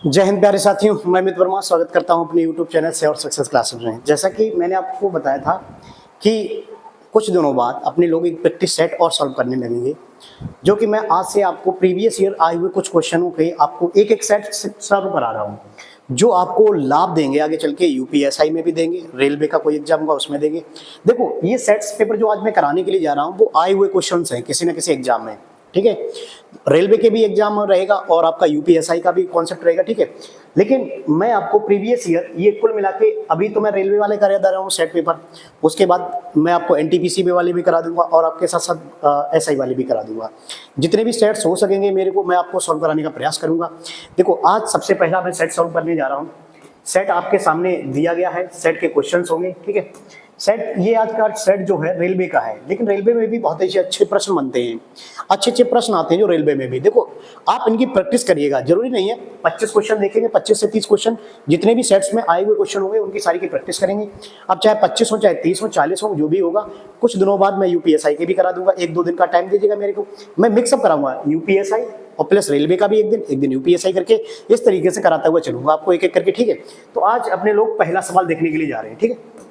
जय हिंद प्यारे साथियों, मैं अमित वर्मा स्वागत करता हूं अपने YouTube चैनल से और सक्सेस क्लासेस में। जैसा कि मैंने आपको बताया था कि कुछ दिनों बाद अपने लोग एक प्रैक्टिस सेट और सॉल्व करने लगेंगे, जो कि मैं आज से आपको प्रीवियस ईयर आए हुए कुछ क्वेश्चनों के आपको एक एक सेट सॉल्व करा रहा हूं, जो आपको लाभ देंगे आगे चल के। यूपीएसआई में भी देंगे, रेलवे का कोई एग्जाम होगा उसमें देंगे। देखो, ये सेट्स पेपर जो आज मैं कराने के लिए जा रहा हूँ वो आए हुए क्वेश्चन हैं किसी न किसी एग्जाम में, ठीक है। रेलवे के भी एग्जाम रहेगा और आपका यूपीएसआई का भी कॉन्सेप्ट रहेगा, ठीक है। लेकिन मैं आपको प्रीवियस ईयर ये कुल मिला के, अभी तो मैं रेलवे वाले करा दे रहा हूँ सेट पेपर, उसके बाद मैं आपको एनटीपीसी वाले भी करा दूंगा और आपके साथ साथ एसआई वाले भी करा दूंगा। जितने भी सेट्स हो सकेंगे मेरे को, मैं आपको सॉल्व कराने का प्रयास करूंगा। देखो, आज सबसे पहला मैं सेट सॉल्व करने जा रहा हूँ। सेट आपके सामने दिया गया है, सेट के क्वेश्चंस होंगे, ठीक है। सेट, ये आज का सेट जो है रेलवे का है, लेकिन रेलवे में भी बहुत ही अच्छे प्रश्न बनते हैं, अच्छे अच्छे प्रश्न आते हैं जो रेलवे में भी। देखो, आप इनकी प्रैक्टिस करिएगा, जरूरी नहीं है 25 क्वेश्चन देखेंगे, 25 से 30 क्वेश्चन जितने भी सेट्स में आए हुए क्वेश्चन होंगे उनकी सारी की प्रैक्टिस करेंगे। अब चाहे 25 हो, चाहे 30 हो, 40 हो, जो भी होगा। कुछ दिनों बाद मैं यूपीएसआई के भी करा दूंगा, 1-2 दिन का टाइम दीजिएगा मेरे को, मैं मिक्सअप कराऊंगा यूपीएसआई और प्लस रेलवे का भी एक दिन यूपीएसआई करके इस तरीके से कराता हुआ चलूंगा आपको एक एक करके, ठीक है। तो आज अपने लोग पहला सवाल देखने के लिए जा रहे हैं, ठीक है।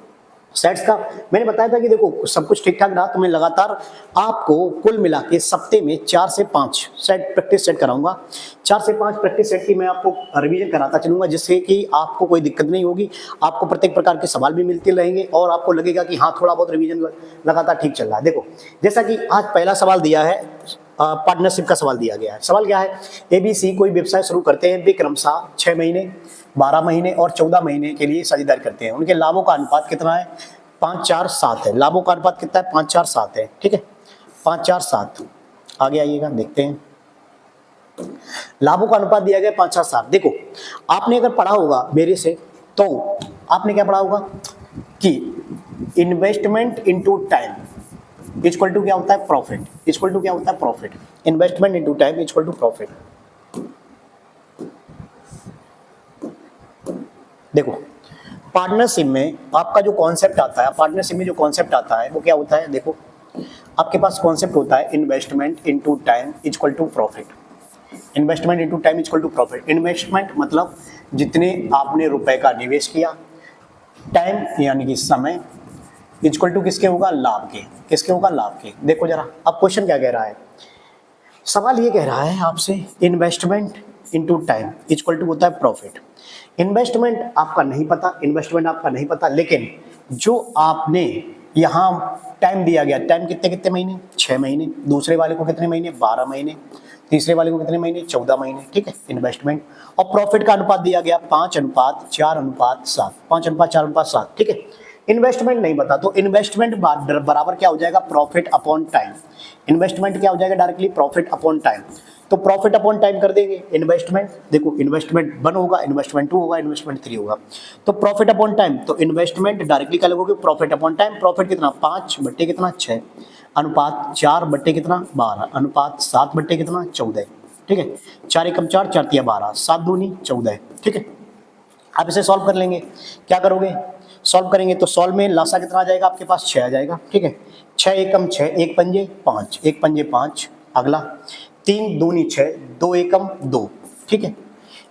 सेट्स का मैंने बताया था कि देखो सब कुछ ठीक ठाक रहा तो मैं लगातार आपको कुल मिला के सप्ते में 4 से 5 सेट प्रैक्टिस सेट कराऊंगा। 4 से 5 प्रैक्टिस सेट की मैं आपको रिवीजन कराता चलूंगा, जिससे कि आपको कोई दिक्कत नहीं होगी। आपको प्रत्येक प्रकार के सवाल भी मिलते रहेंगे और आपको लगेगा कि हाँ, थोड़ा बहुत रिवीजन लगातार ठीक चल रहा है। देखो, जैसा कि आज पहला सवाल दिया है, पार्टनरशिप का सवाल दिया गया है। सवाल क्या है, एबीसी कोई व्यवसाय शुरू करते हैं, वे क्रमशः 6 महीने, 12 महीने और 14 महीने के लिए साझेदारी करते हैं। उनके लाभों का अनुपात कितना है? 5-4-7 है। लाभों का अनुपात कितना है? 5-4-7 है, ठीक है। 5-4-7। आगे आइएगा, देखते हैं। लाभों का अनुपात दिया गया 5-4-7। देखो, आपने अगर पढ़ा होगा मेरे से, तो आपने क्या पढ़ा होगा कि investment into time equal to क्या होता है? प्रॉफिट। इक्वल टू क्या होता है? Profit. Investment into time equal to profit. देखो, पार्टनरशिप में आपका जो कॉन्सेप्ट आता है, पार्टनरशिप में जो कॉन्सेप्ट आता है वो क्या होता है? देखो, आपके पास कॉन्सेप्ट होता है investment into time equal to profit. Investment into time equal to profit. Investment मतलब जितने आपने रुपए का निवेश किया, टाइम यानी कि समय, इक्वल टू किसके होगा? लाभ के। किसके होगा? लाभ के। देखो जरा, अब क्वेश्चन क्या कह रहा है? सवाल ये कह रहा है आपसे, investment into time equal to होता है प्रॉफिट। इन्वेस्टमेंट आपका नहीं पता, इन्वेस्टमेंट आपका नहीं पता, लेकिन जो आपने यहाँ टाइम दिया गया, टाइम कितने कितने महीने? 6 महीने। दूसरे वाले को कितने महीने? 12 महीने। तीसरे वाले को कितने महीने? 14 महीने, ठीक है। इन्वेस्टमेंट और प्रॉफिट का अनुपात दिया गया 5:4:7। 5:4:7, ठीक है। इन्वेस्टमेंट नहीं बता तो इन्वेस्टमेंट बराबर क्या हो जाएगा? Profit upon time. इन्वेस्टमेंट क्या हो जाएगा? Directly profit upon time. तो प्रॉफिट अपॉन टाइम कर देंगे। इन्वेस्टमेंट, देखो, इन्वेस्टमेंट 1 होगा, इन्वेस्टमेंट 2 होगा, इन्वेस्टमेंट 3 होगा। तो प्रॉफिट अपॉन टाइम, तो इन्वेस्टमेंट डायरेक्टली क्या लगोगे? Profit upon time. प्रॉफिट कितना? 5 बट्टे कितना? 6, अनुपात 4 बट्टे कितना? 12, अनुपात 7 बट्टे कितना? 14, ठीक है। 4 एकम 4, 4 तिया 12, 7 दूनी 14, ठीक है। आप इसे सॉल्व कर लेंगे। क्या करोगे? सॉल्व करेंगे तो सॉल्व में लासा कितना आ जाएगा आपके पास? 6 आ जाएगा, ठीक है। 6 एकम 6, 1 पंजे 5, 1 पंजे 5। अगला 3 दूनी 6, 2 एकम 2, ठीक है।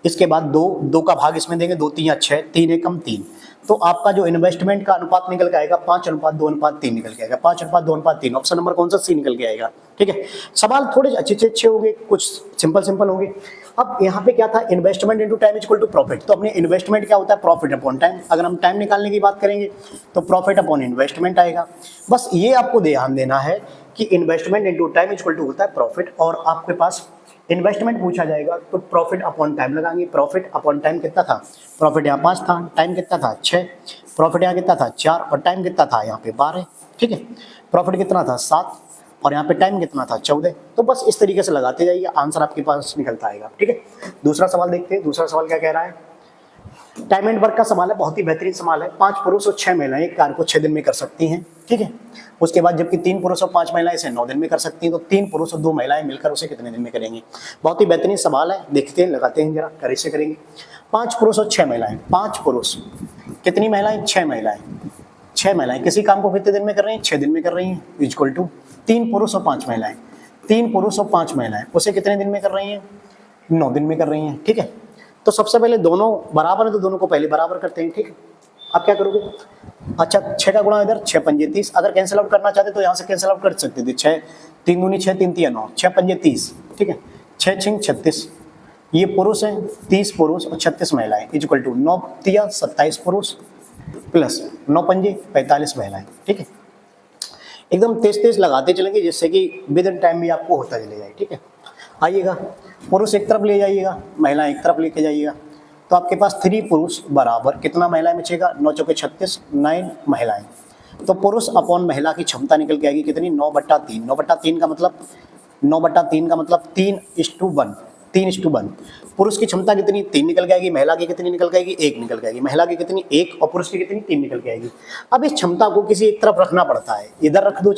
इसके बाद 2 का भाग इसमें देंगे, 2 तिया 6, 3 एकम 3। तो आपका जो इन्वेस्टमेंट का अनुपात निकल के आएगा 5:2:3 निकल के आएगा। 5:2:3, ऑप्शन नंबर कौन सा? सी निकल के आएगा, ठीक है। सवाल थोड़े अच्छे होंगे, कुछ सिंपल होंगे। अब यहाँ पे क्या था? Investment into time equal to profit. तो अपने इन्वेस्टमेंट क्या होता है? Profit upon time. अगर हम टाइम निकालने की बात करेंगे तो प्रॉफिट अपॉन इन्वेस्टमेंट आएगा। बस ये आपको ध्यान देना है कि investment into time equal to होता है प्रॉफिट, और आपके पास इन्वेस्टमेंट पूछा जाएगा तो प्रॉफिट अपॉन टाइम लगाएंगे। प्रॉफिट अपॉन टाइम कितना था? प्रॉफिट यहाँ 5 था, टाइम कितना था? 6, प्रॉफिट यहाँ कितना था? 4, और टाइम कितना था? यहाँ पे 12, ठीक है। प्रॉफिट कितना था? 7, और यहाँ पे टाइम कितना था? 14। तो बस इस तरीके से लगाते जाइए, आंसर आपके पास निकलता आएगा, ठीक है। दूसरा सवाल देखते हैं। दूसरा सवाल क्या कह रहा है? टाइम एंड वर्क का सवाल है, बहुत ही बेहतरीन सवाल है। 5 पुरुष और 6 महिलाएं एक कार्य को 6 दिन में कर सकती हैं, ठीक है। उसके बाद जबकि 3 पुरुष और 5 महिलाएं इसे 9 दिन में कर सकती हैं, तो 3 पुरुष और 2 महिलाएं मिलकर उसे कितने दिन में करेंगी? बहुत ही बेहतरीन सवाल है, देखते हैं, लगाते हैं जरा, कैसे करेंगे। 5 पुरुष और 6 महिलाएं। 5 पुरुष, कितनी महिलाएं? 6 महिलाएं। 6 महिलाएं किसी काम को कितने दिन में कर रही हैं? 6 दिन में कर रही हैं, इक्वल टू 3 पुरुष और 5 महिलाएं। 3 पुरुष और 5 महिलाएं उसे कितने दिन में कर रही हैं? 9 दिन में कर रही हैं, ठीक है। तो सबसे पहले दोनों बराबर है तो दोनों को पहले बराबर करते हैं, ठीक है। आप क्या करोगे, अच्छा 6 का गुणा इधर 6 पंजे 30, अगर कैंसिल आउट करना चाहते तो यहाँ से कैंसिल आउट कर सकते थे, 6 3 दूनी 6 3 3 9, 6 पंजे 30, ठीक है, 6 6 36, ये पुरुष है 30 पुरुष और 36 महिलाएं इक्वल टू 9 तिया 27 पुरुष प्लस 9 पंजे 45 महिलाएं, ठीक है। एकदम तेज तेज लगाते चलेंगे जिससे कि विद इन टाइम भी आपको होता चले जाए, ठीक है। आइएगा, पुरुष एक तरफ ले जाइएगा, महिला एक तरफ लेके जाइएगा, तो आपके पास 3 पुरुष बराबर कितना महिलाएं बचेगा, 9 चौके 36, 9 महिलाएं। तो पुरुष अपॉन महिला की क्षमता निकल के आएगी कितनी, 9/3। 9/3 का मतलब 9/3 का मतलब 3:1, 3:1। पुरुष की क्षमता कितनी, 3 निकल के आएगी, महिला की कितनी निकल के आएगी, 1 निकल के आएगी, महिला की कितनी 1 और पुरुष की कितनी 3 निकल के आएगी। अब इस क्षमता को किसी एक तरफ रखना पड़ता है, इधर रख दो,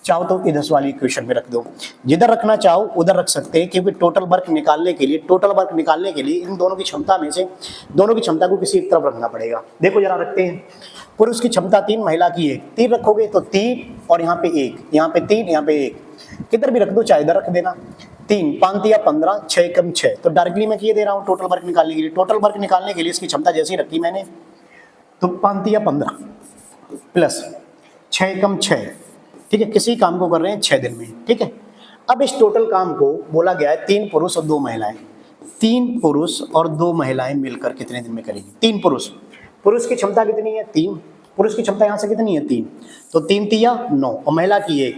चाहो तो इधर वाली इक्वेशन में रख दो, जिधर रखना चाहो उधर रख सकते हैं, क्योंकि टोटल वर्क निकालने के लिए इन दोनों की क्षमता में से दोनों की क्षमता को किसी एक तरफ रखना पड़ेगा। देखो जरा रखते हैं, पुरुष की क्षमता 3, महिला की 1, 3 रखोगे तो 3 और यहाँ पे 1, यहाँ पे 3, यहाँ पे 1, किधर भी रख दो, चाहे इधर रख देना। 3 5 या 15, 6 कम 6, तो डायरेक्टली मैं किए दे रहा हूँ टोटल वर्क निकालने के लिए। टोटल वर्क निकालने के लिए इसकी क्षमता जैसी रखी मैंने, तो 5 या 15 प्लस 6 कम 6, ठीक है, किसी काम को कर रहे हैं 6 दिन में, ठीक है। अब इस टोटल काम को बोला गया है 3 पुरुष और 2 महिलाएं, 3 पुरुष और 2 महिलाएं मिलकर कितने दिन में करेंगी। 3 पुरुष की क्षमता कितनी है 3, पुरुष की क्षमता यहाँ से कितनी है 3, तो 3 तिया 9 और महिला की 1,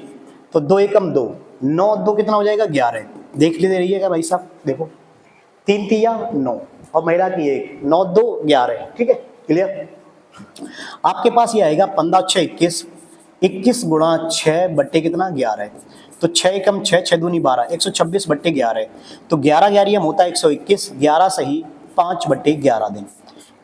तो 2 एकम 2, 9 2 कितना हो जाएगा 11। देख ले रहिएगा भाई साहब, देखो 3 तिया 9 और महिला की 1, 9 2 11, ठीक है, क्लियर। आपके पास ये आएगा 15 6 21, 21 गुणा 6 बट्टे कितना 11, तो 6 कम 6, 6 दूनी 12, 126 बट्टे 11, तो 11 11 होता है 121, 11 सही 5 बट्टे 11 दिन,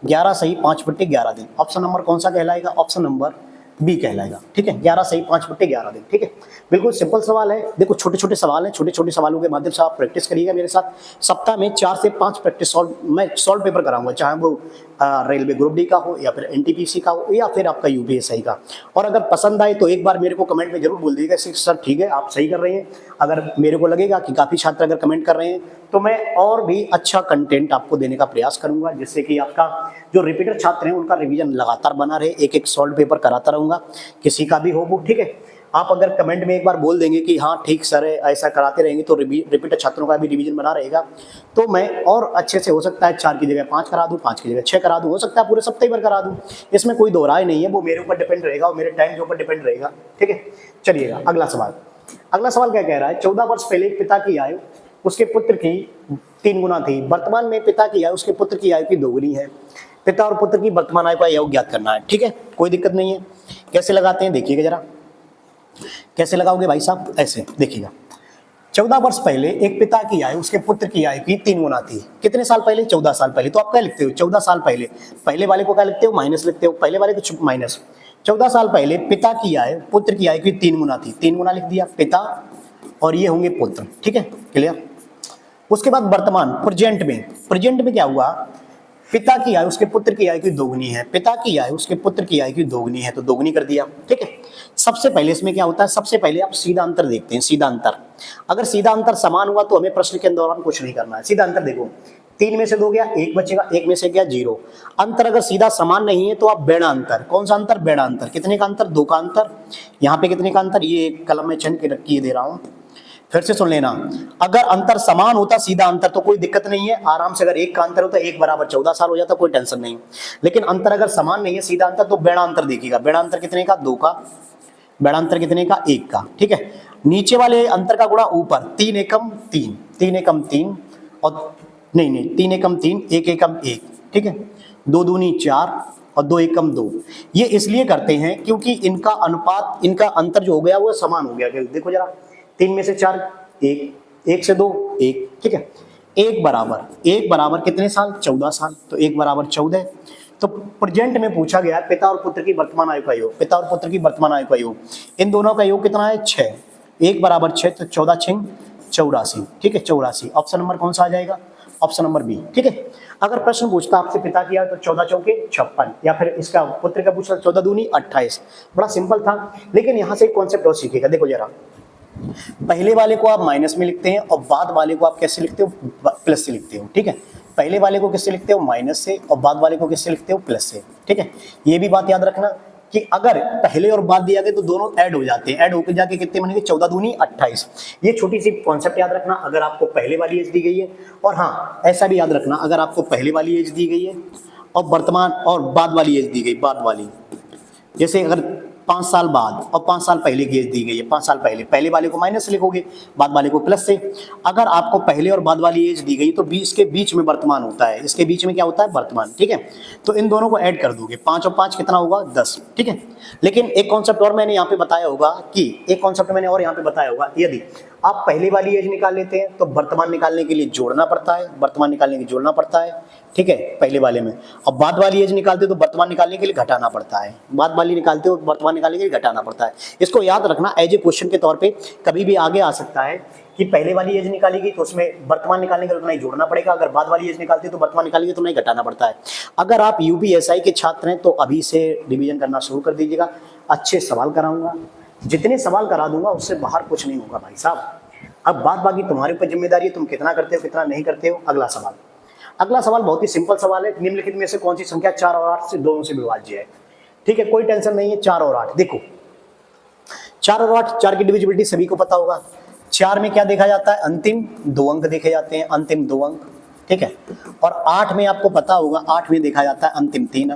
11 सही 5 बट्टे 11 दिन। ऑप्शन नंबर कौन सा कहलाएगा, ऑप्शन नंबर बी कहलाएगा, ठीक है, 11 सही 5 बट्टे 11 दिन, ठीक है। बिल्कुल सिंपल सवाल है, देखो छोटे छोटे सवाल हैं, छोटे छोटे सवालों के माध्यम से आप प्रैक्टिस करिएगा मेरे साथ। सप्ताह में 4 से 5 प्रैक्टिस मैं सॉल्व पेपर कराऊंगा, चाहे वो रेलवे ग्रुप डी का हो या फिर एनटीपीसी का हो या फिर आपका यूपीएससी का। और अगर पसंद आए तो एक बार मेरे को कमेंट में जरूर बोल दीजिएगा सर ठीक है आप सही कर रहे हैं। अगर मेरे को लगेगा कि काफ़ी छात्र अगर कमेंट कर रहे हैं तो मैं और भी अच्छा कंटेंट आपको देने का प्रयास करूंगा, जिससे कि आपका जो रिपीटर छात्र हैं उनका रिवीजन लगातार बना रहे। एक एक सॉल्व पेपर कराता रहूंगा, किसी का भी हो वो, ठीक है। आप अगर कमेंट में एक बार बोल देंगे कि हाँ ठीक सर है, ऐसा कराते रहेंगे तो रिपीटर छात्रों का भी रिवीजन बना रहेगा, तो मैं और अच्छे से हो सकता है 4 की जगह 5 करा दूं, 5 की जगह 6 करा दूं, हो सकता है पूरे सप्ताह भर करा दूं। इसमें कोई दो राय नहीं है, वो मेरे ऊपर डिपेंड रहेगा और मेरे टाइम के ऊपर डिपेंड रहेगा, ठीक है। चलिएगा अगला सवाल। अगला सवाल क्या कह रहा है, 14 वर्ष पहले पिता की आयु उसके पुत्र की 3 गुना थी, वर्तमान में पिता की आयु उसके पुत्र की आयु की 2 गुनी है। पिता और पुत्र की वर्तमान आयु का योग ज्ञात करना है, ठीक है, कोई दिक्कत नहीं है। कैसे लगाते हैं देखिएगा जरा, कैसे लगाओगे भाई साहब, ऐसे देखिएगा। 14 वर्ष पहले एक पिता की आयु उसके पुत्र की आयु की 3 गुना थी। कितने साल पहले, 14 साल पहले। तो आप क्या लिखते हो, 14 साल पहले, पहले वाले को क्या लिखते हो, माइनस लिखते हो, पहले वाले को माइनस। 14 साल पहले पिता की आयु पुत्र की आयु की 3 गुना थी, 3 गुना लिख दिया पिता और ये होंगे पुत्र, ठीक है, क्लियर। उसके बाद वर्तमान प्रेजेंट में क्या हुआ, पिता की आयु उसके पुत्र की आयु की 2 गुनी है, पिता की आयु उसके पुत्र की आयु की 2 गुनी है तो 2 गुनी कर दिया, ठीक है। सबसे पहले इसमें क्या होता है, सबसे पहले आप सीधा अंतर देखते हैं, सीधा अंतर। अगर सीधा अंतर समान हुआ तो हमें प्रश्न के दौरान कुछ नहीं करना है। सीधा अंतर देखो, 3 में से 2 गया 1 बचेगा, 1 में से गया 0। अंतर अगर सीधा समान नहीं है तो आप बेड़ा अंतर, कौन सा अंतर, बेड़ा अंतर। कितने का अंतर, 2 का अंतर। यहाँ पे कितने का अंतर, ये कलम में छन के रखिए दे रहा हूँ, फिर से सुन लेना। अगर अंतर समान होता सीधा अंतर तो कोई दिक्कत नहीं है, आराम से। अगर 1 का अंतर होता 1 बराबर 14 साल हो जाता, कोई टेंशन नहीं। लेकिन अंतर अगर समान नहीं है सीधा अंतर, तो बेड़ा अंतर देखिएगा। बेड़ा अंतर कितने का, 2 का। बेड़ा अंतर कितने का, 1 का, ठीक है। नीचे वाले अंतर का गुणा ऊपर, 3 एकम 3, 3 एकम 3 और नहीं 3 एकम 3, 1 एकम 1, ठीक है। 2 दूनी 4 और 2 एकम 2। ये इसलिए करते हैं क्योंकि इनका अनुपात, इनका अंतर जो हो गया वो समान हो गया। देखो जरा, 3 में से 4 1, 1 से 2 1, ठीक है। 1 बराबर कितने साल, 14 साल, तो 1 बराबर 14। तो प्रेजेंट में पूछा गया पिता और पुत्र की वर्तमान आयु का योग, पिता और पुत्र की वर्तमान आयु का योग, इन दोनों का योग कितना है, 6। 1 बराबर 6 तो 14 6 84, ठीक है, 84। ऑप्शन नंबर कौन सा आ जाएगा, ऑप्शन नंबर बी, ठीक है। अगर प्रश्न पूछता आपसे पिता की आयु तो 14 चौके 56, या फिर इसका पुत्र का पूछता 14 दूनी 28। बड़ा सिंपल था, लेकिन यहाँ से एक कॉन्सेप्ट और सीखेगा। देखो जरा, पहले वाले को आप माइनस में लिखते हैं और बाद वाले को आप कैसे लिखते हो, प्लस से लिखते हो, ठीक है। पहले वाले को किससे लिखते हो, माइनस से, और बाद वाले को किससे लिखते हो, प्लस से। ठीक है, ये भी बात याद रखना कि अगर पहले और बाद दिया गया तो दोनों ऐड हो जाते हैं, ऐड होकर जाके कितने बनेंगे, 14 दूनी 28। ये छोटी सी कॉन्सेप्ट याद रखना अगर आपको पहले वाली एज दी गई है। और हाँ, ऐसा भी याद रखना अगर आपको पहले वाली एज दी गई है और वर्तमान और बाद वाली एज दी गई, बाद वाली, जैसे अगर 5 साल बाद और 5 साल पहले की एज दी गई है, 5 साल पहले वाले को माइनस से लिखोगे, बाद वाले को प्लस से। अगर आपको पहले और बाद वाली एज दी गई तो 20 के बीच में वर्तमान होता है, इसके बीच में क्या होता है, वर्तमान। ठीक है, तो इन दोनों को ऐड कर दोगे, 5 और 5 कितना होगा, 10। ठीक है, लेकिन एक कॉन्सेप्ट और मैंने यहाँ पे बताया होगा यदि आप पहले वाली एज निकाल लेते हैं तो वर्तमान निकालने के लिए जोड़ना पड़ता है, ठीक है, पहले वाले में। अब बाद वाली एज निकालते हो तो वर्तमान निकालने के लिए घटाना पड़ता है, इसको याद रखना एज ए क्वेश्चन के तौर पे। कभी भी आगे आ सकता है कि पहले वाली एज निकाली गई तो उसमें वर्तमान निकालने के लिए उतना ही जोड़ना पड़ेगा, अगर बाद वाली एज निकालते हो तो वर्तमान निकालेंगे तो नहीं घटाना पड़ता है। अगर आप यूपीएसआई के छात्र हैं तो अभी से रिवीजन करना शुरू कर दीजिएगा, अच्छे सवाल कराऊंगा, जितने सवाल करा दूंगा उससे बाहर कुछ नहीं होगा भाई साहब। अब बात बाकी तुम्हारे ऊपर जिम्मेदारी है, तुम कितना करते हो कितना नहीं करते हो। अगला सवाल बहुत ही सिंपल सवाल है, निम्नलिखित में से कौन सी संख्या 4 और 8 से दोनों से विभाज्य है। ठीक है, कोई टेंशन नहीं है। 4 और 8 देखो, 4 और 8, 4 की डिविजिबिलिटी सभी को पता होगा। 4 में क्या देखा जाता है, अंतिम 2 अंक देखे जाते हैं, अंतिम 2 अंक। ठीक है, और 8 में आपको पता होगा, 8 में देखा जाता है अंतिम 3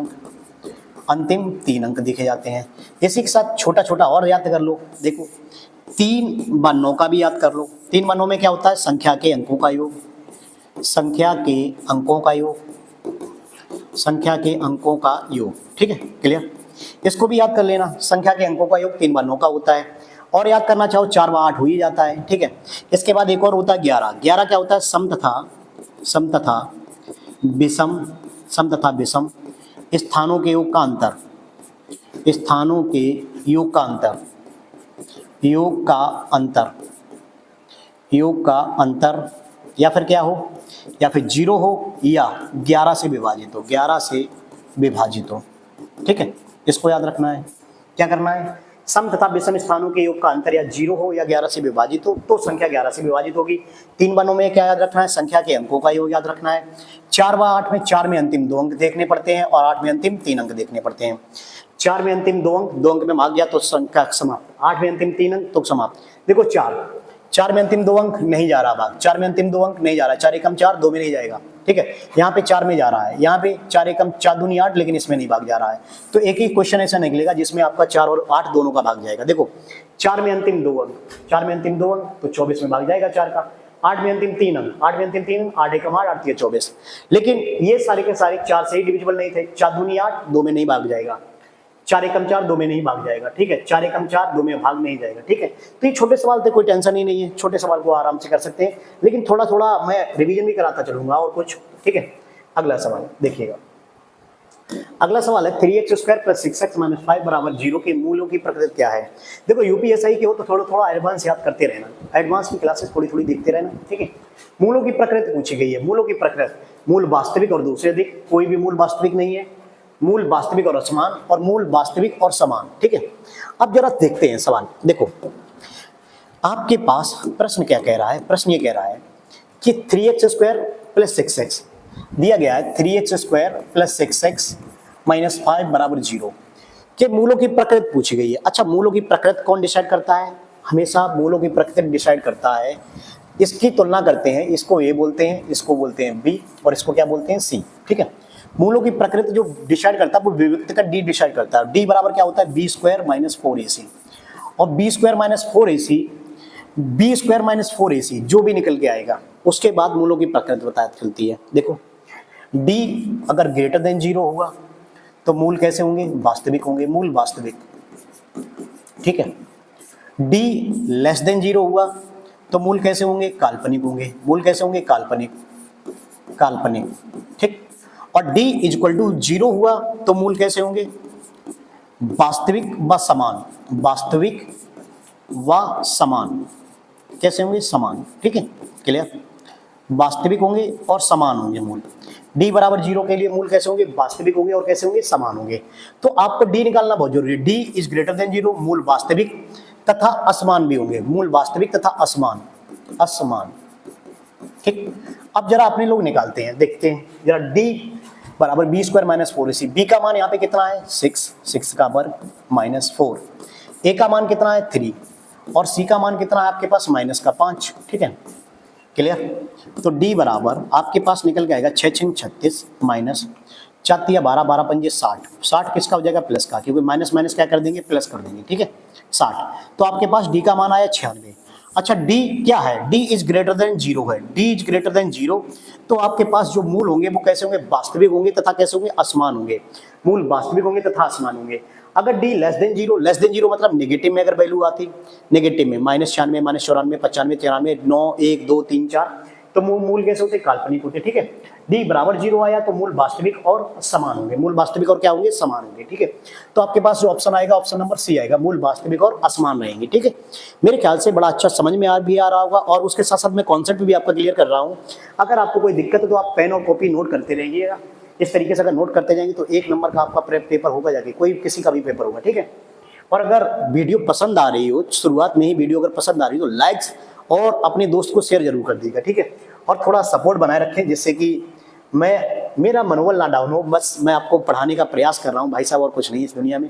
अंक देखे जाते हैं। इसी के साथ छोटा छोटा और याद कर लो, देखो 3 व 9 का भी याद कर लो। 3 व 9 में क्या होता है, संख्या के अंकों का योग, ठीक है, क्लियर। इसको भी याद कर लेना, संख्या के अंकों का योग 3 व 9 का होता है। और याद करना चाहो 4 व 8 हो ही जाता है। ठीक है, इसके बाद एक और होता है 11। 11 क्या होता है, सम तथा विषम स्थानों के योग का अंतर, या फिर क्या हो, या फिर 0 हो या 11 से विभाजित हो। ठीक है, इसको याद रखना है। क्या करना है, सम तथा विषम स्थानों के योग का अंतर या 0 हो या 11 से विभाजित हो तो संख्या 11 से विभाजित होगी। 3 व 9 में क्या याद रखना है, संख्या के अंकों का योग याद रखना है। 4 व 8 में 4 में अंतिम 2 अंक देखने पड़ते हैं और 8 में अंतिम 3 अंक देखने पड़ते हैं। 4 में अंतिम 2 अंक में भाग गया तो संख्या समाप्त, 8 में अंतिम 3 अंक तो समाप्त। देखो 4 में अंतिम 2 अंक नहीं जा रहा भाग, 4 में अंतिम 2 अंक नहीं जा रहा, 4 एकम 4 2 में नहीं जाएगा। ठीक है, यहाँ पे 4 में जा रहा है, यहाँ पे 4 एकम 4 दूनी 8, लेकिन इसमें नहीं भाग जा रहा है। तो एक ही क्वेश्चन ऐसा निकलेगा जिसमें आपका 4 और 8 दोनों का भाग जाएगा। देखो 4 में अंतिम 2 अंक तो 24 में भाग जाएगा 4 का। 8 में अंतिम 3 अंक 8 एकम 8 8 24, लेकिन ये सारे के सारे 4 से ही डिविजिबल नहीं थे। 4 दूनी 8 2 में नहीं भाग जाएगा, 4 एकम 4 2 में नहीं भाग जाएगा। ठीक है, 4 एकम 4 2 में भाग नहीं जाएगा। ठीक है, तो ये छोटे सवाल थे, कोई टेंशन ही नहीं है, छोटे सवाल को आराम से कर सकते हैं, लेकिन थोड़ा थोड़ा मैं रिवीजन भी कराता चलूंगा और कुछ। ठीक है, अगला सवाल देखिएगा। अगला सवाल है 3x² + 6x - 5 = 0 के मूलों की प्रकृति क्या है। देखो यूपीएसआई के हो तो थोड़ा थोड़ा एडवांस याद करते रहना, एडवांस की क्लासेस थोड़ी थोड़ी देखते रहना। ठीक है, मूलों की प्रकृति पूछी गई है। मूलों की प्रकृति, मूल वास्तविक और दूसरे अधिक, कोई भी मूल वास्तविक नहीं है, मूल वास्तविक और असमान, और मूल वास्तविक और समान। ठीक है, अब जरा देखते हैं सवाल। देखो आपके पास प्रश्न क्या कह रहा है, प्रश्न ये कह रहा है कि 3x² + 6x दिया गया है, 3x² + 6x - 5 = 0 के मूलों की प्रकृति पूछी गई है। अच्छा, मूलों की प्रकृति कौन डिसाइड करता है, हमेशा मूलों की प्रकृति डिसाइड करता है। इसकी तुलना करते हैं, इसको A बोलते हैं, इसको बोलते हैं B, और इसको क्या बोलते हैं, C। ठीक है, मूलों की प्रकृति जो डिसाइड करता है वो विभक्त का D डिसाइड करता है। D बराबर क्या होता है, B² - 4AC, और B² - 4AC जो भी निकल के आएगा उसके बाद मूलों की प्रकृति पता चलती है। देखो D अगर ग्रेटर देन 0 होगा तो मूल कैसे होंगे, वास्तविक होंगे, मूल वास्तविक। ठीक है, D लेस देन 0 हुआ तो मूल कैसे होंगे, काल्पनिक होंगे, मूल कैसे होंगे, काल्पनिक। ठीक, और D = 0 हुआ तो मूल कैसे होंगे, वास्तविक व समान, कैसे होंगे, समान। ठीक है, क्लियर, वास्तविक होंगे और समान होंगे मूल। D = 0 के लिए मूल कैसे होंगे, वास्तविक होंगे और कैसे होंगे, समान होंगे। तो आपको D निकालना बहुत जरूरी है। D = 0, मूल वास्तविक तथा असमान भी होंगे, मूल वास्तविक तथा असमान। ठीक, अब जरा अपने लोग निकालते हैं, देखते हैं जरा डी बराबर B square minus 4ac। B का मान यहाँ पे कितना है 6 का वर्ग माइनस 4, ए का मान कितना है 3 और सी का मान कितना है आपके पास माइनस का 5। ठीक है, क्लियर। तो डी बराबर आपके पास निकल के आएगा 6 6 36 माइनस 4 या 12 12 पंजे 60। 60 किसका हो जाएगा प्लस का, क्योंकि माइनस माइनस क्या कर देंगे प्लस कर देंगे। ठीक है 60, तो आपके पास डी का मान आया 96। अच्छा डी क्या है, डी इज ग्रेटर देन 0 है, डी इज ग्रेटर देन 0। तो आपके पास जो मूल होंगे वो कैसे होंगे, वास्तविक होंगे तथा कैसे होंगे, असमान होंगे। मूल वास्तविक होंगे तथा असमान होंगे। अगर डी लेस देन जीरो मतलब नेगेटिव में अगर वैल्यू आती, नेगेटिव में -96 -94 95 93 9 1 2 3 4, तो मूल कैसे होते, काल्पनिक होते। ठीक है, डी बराबर 0 आया तो मूल वास्तविक और समान होंगे, मूल वास्तविक और क्या होंगे, समान होंगे। ठीक है, तो आपके पास जो ऑप्शन आएगा ऑप्शन नंबर सी आएगा, मूल वास्तविक और असमान रहेंगे। ठीक है, मेरे ख्याल से बड़ा अच्छा समझ में आ रहा होगा और उसके साथ साथ मैं कॉन्सेप्ट भी आपका क्लियर कर रहा हूँ। अगर आपको कोई दिक्कत है तो आप पेन और कॉपी नोट करते रहिएगा। इस तरीके से अगर नोट करते जाएंगे तो 1 नंबर का आपका पेपर होगा, जाके कोई किसी का भी पेपर होगा। ठीक है, और अगर वीडियो पसंद आ रही हो, शुरुआत में ही वीडियो अगर पसंद आ रही हो तो लाइक्स और अपने दोस्त को शेयर जरूर कर दीजिएगा। ठीक है, और थोड़ा सपोर्ट बनाए रखें जिससे कि मेरा मनोबल ना डाउन हो। बस मैं आपको पढ़ाने का प्रयास कर रहा हूँ भाई साहब, और कुछ नहीं इस दुनिया में।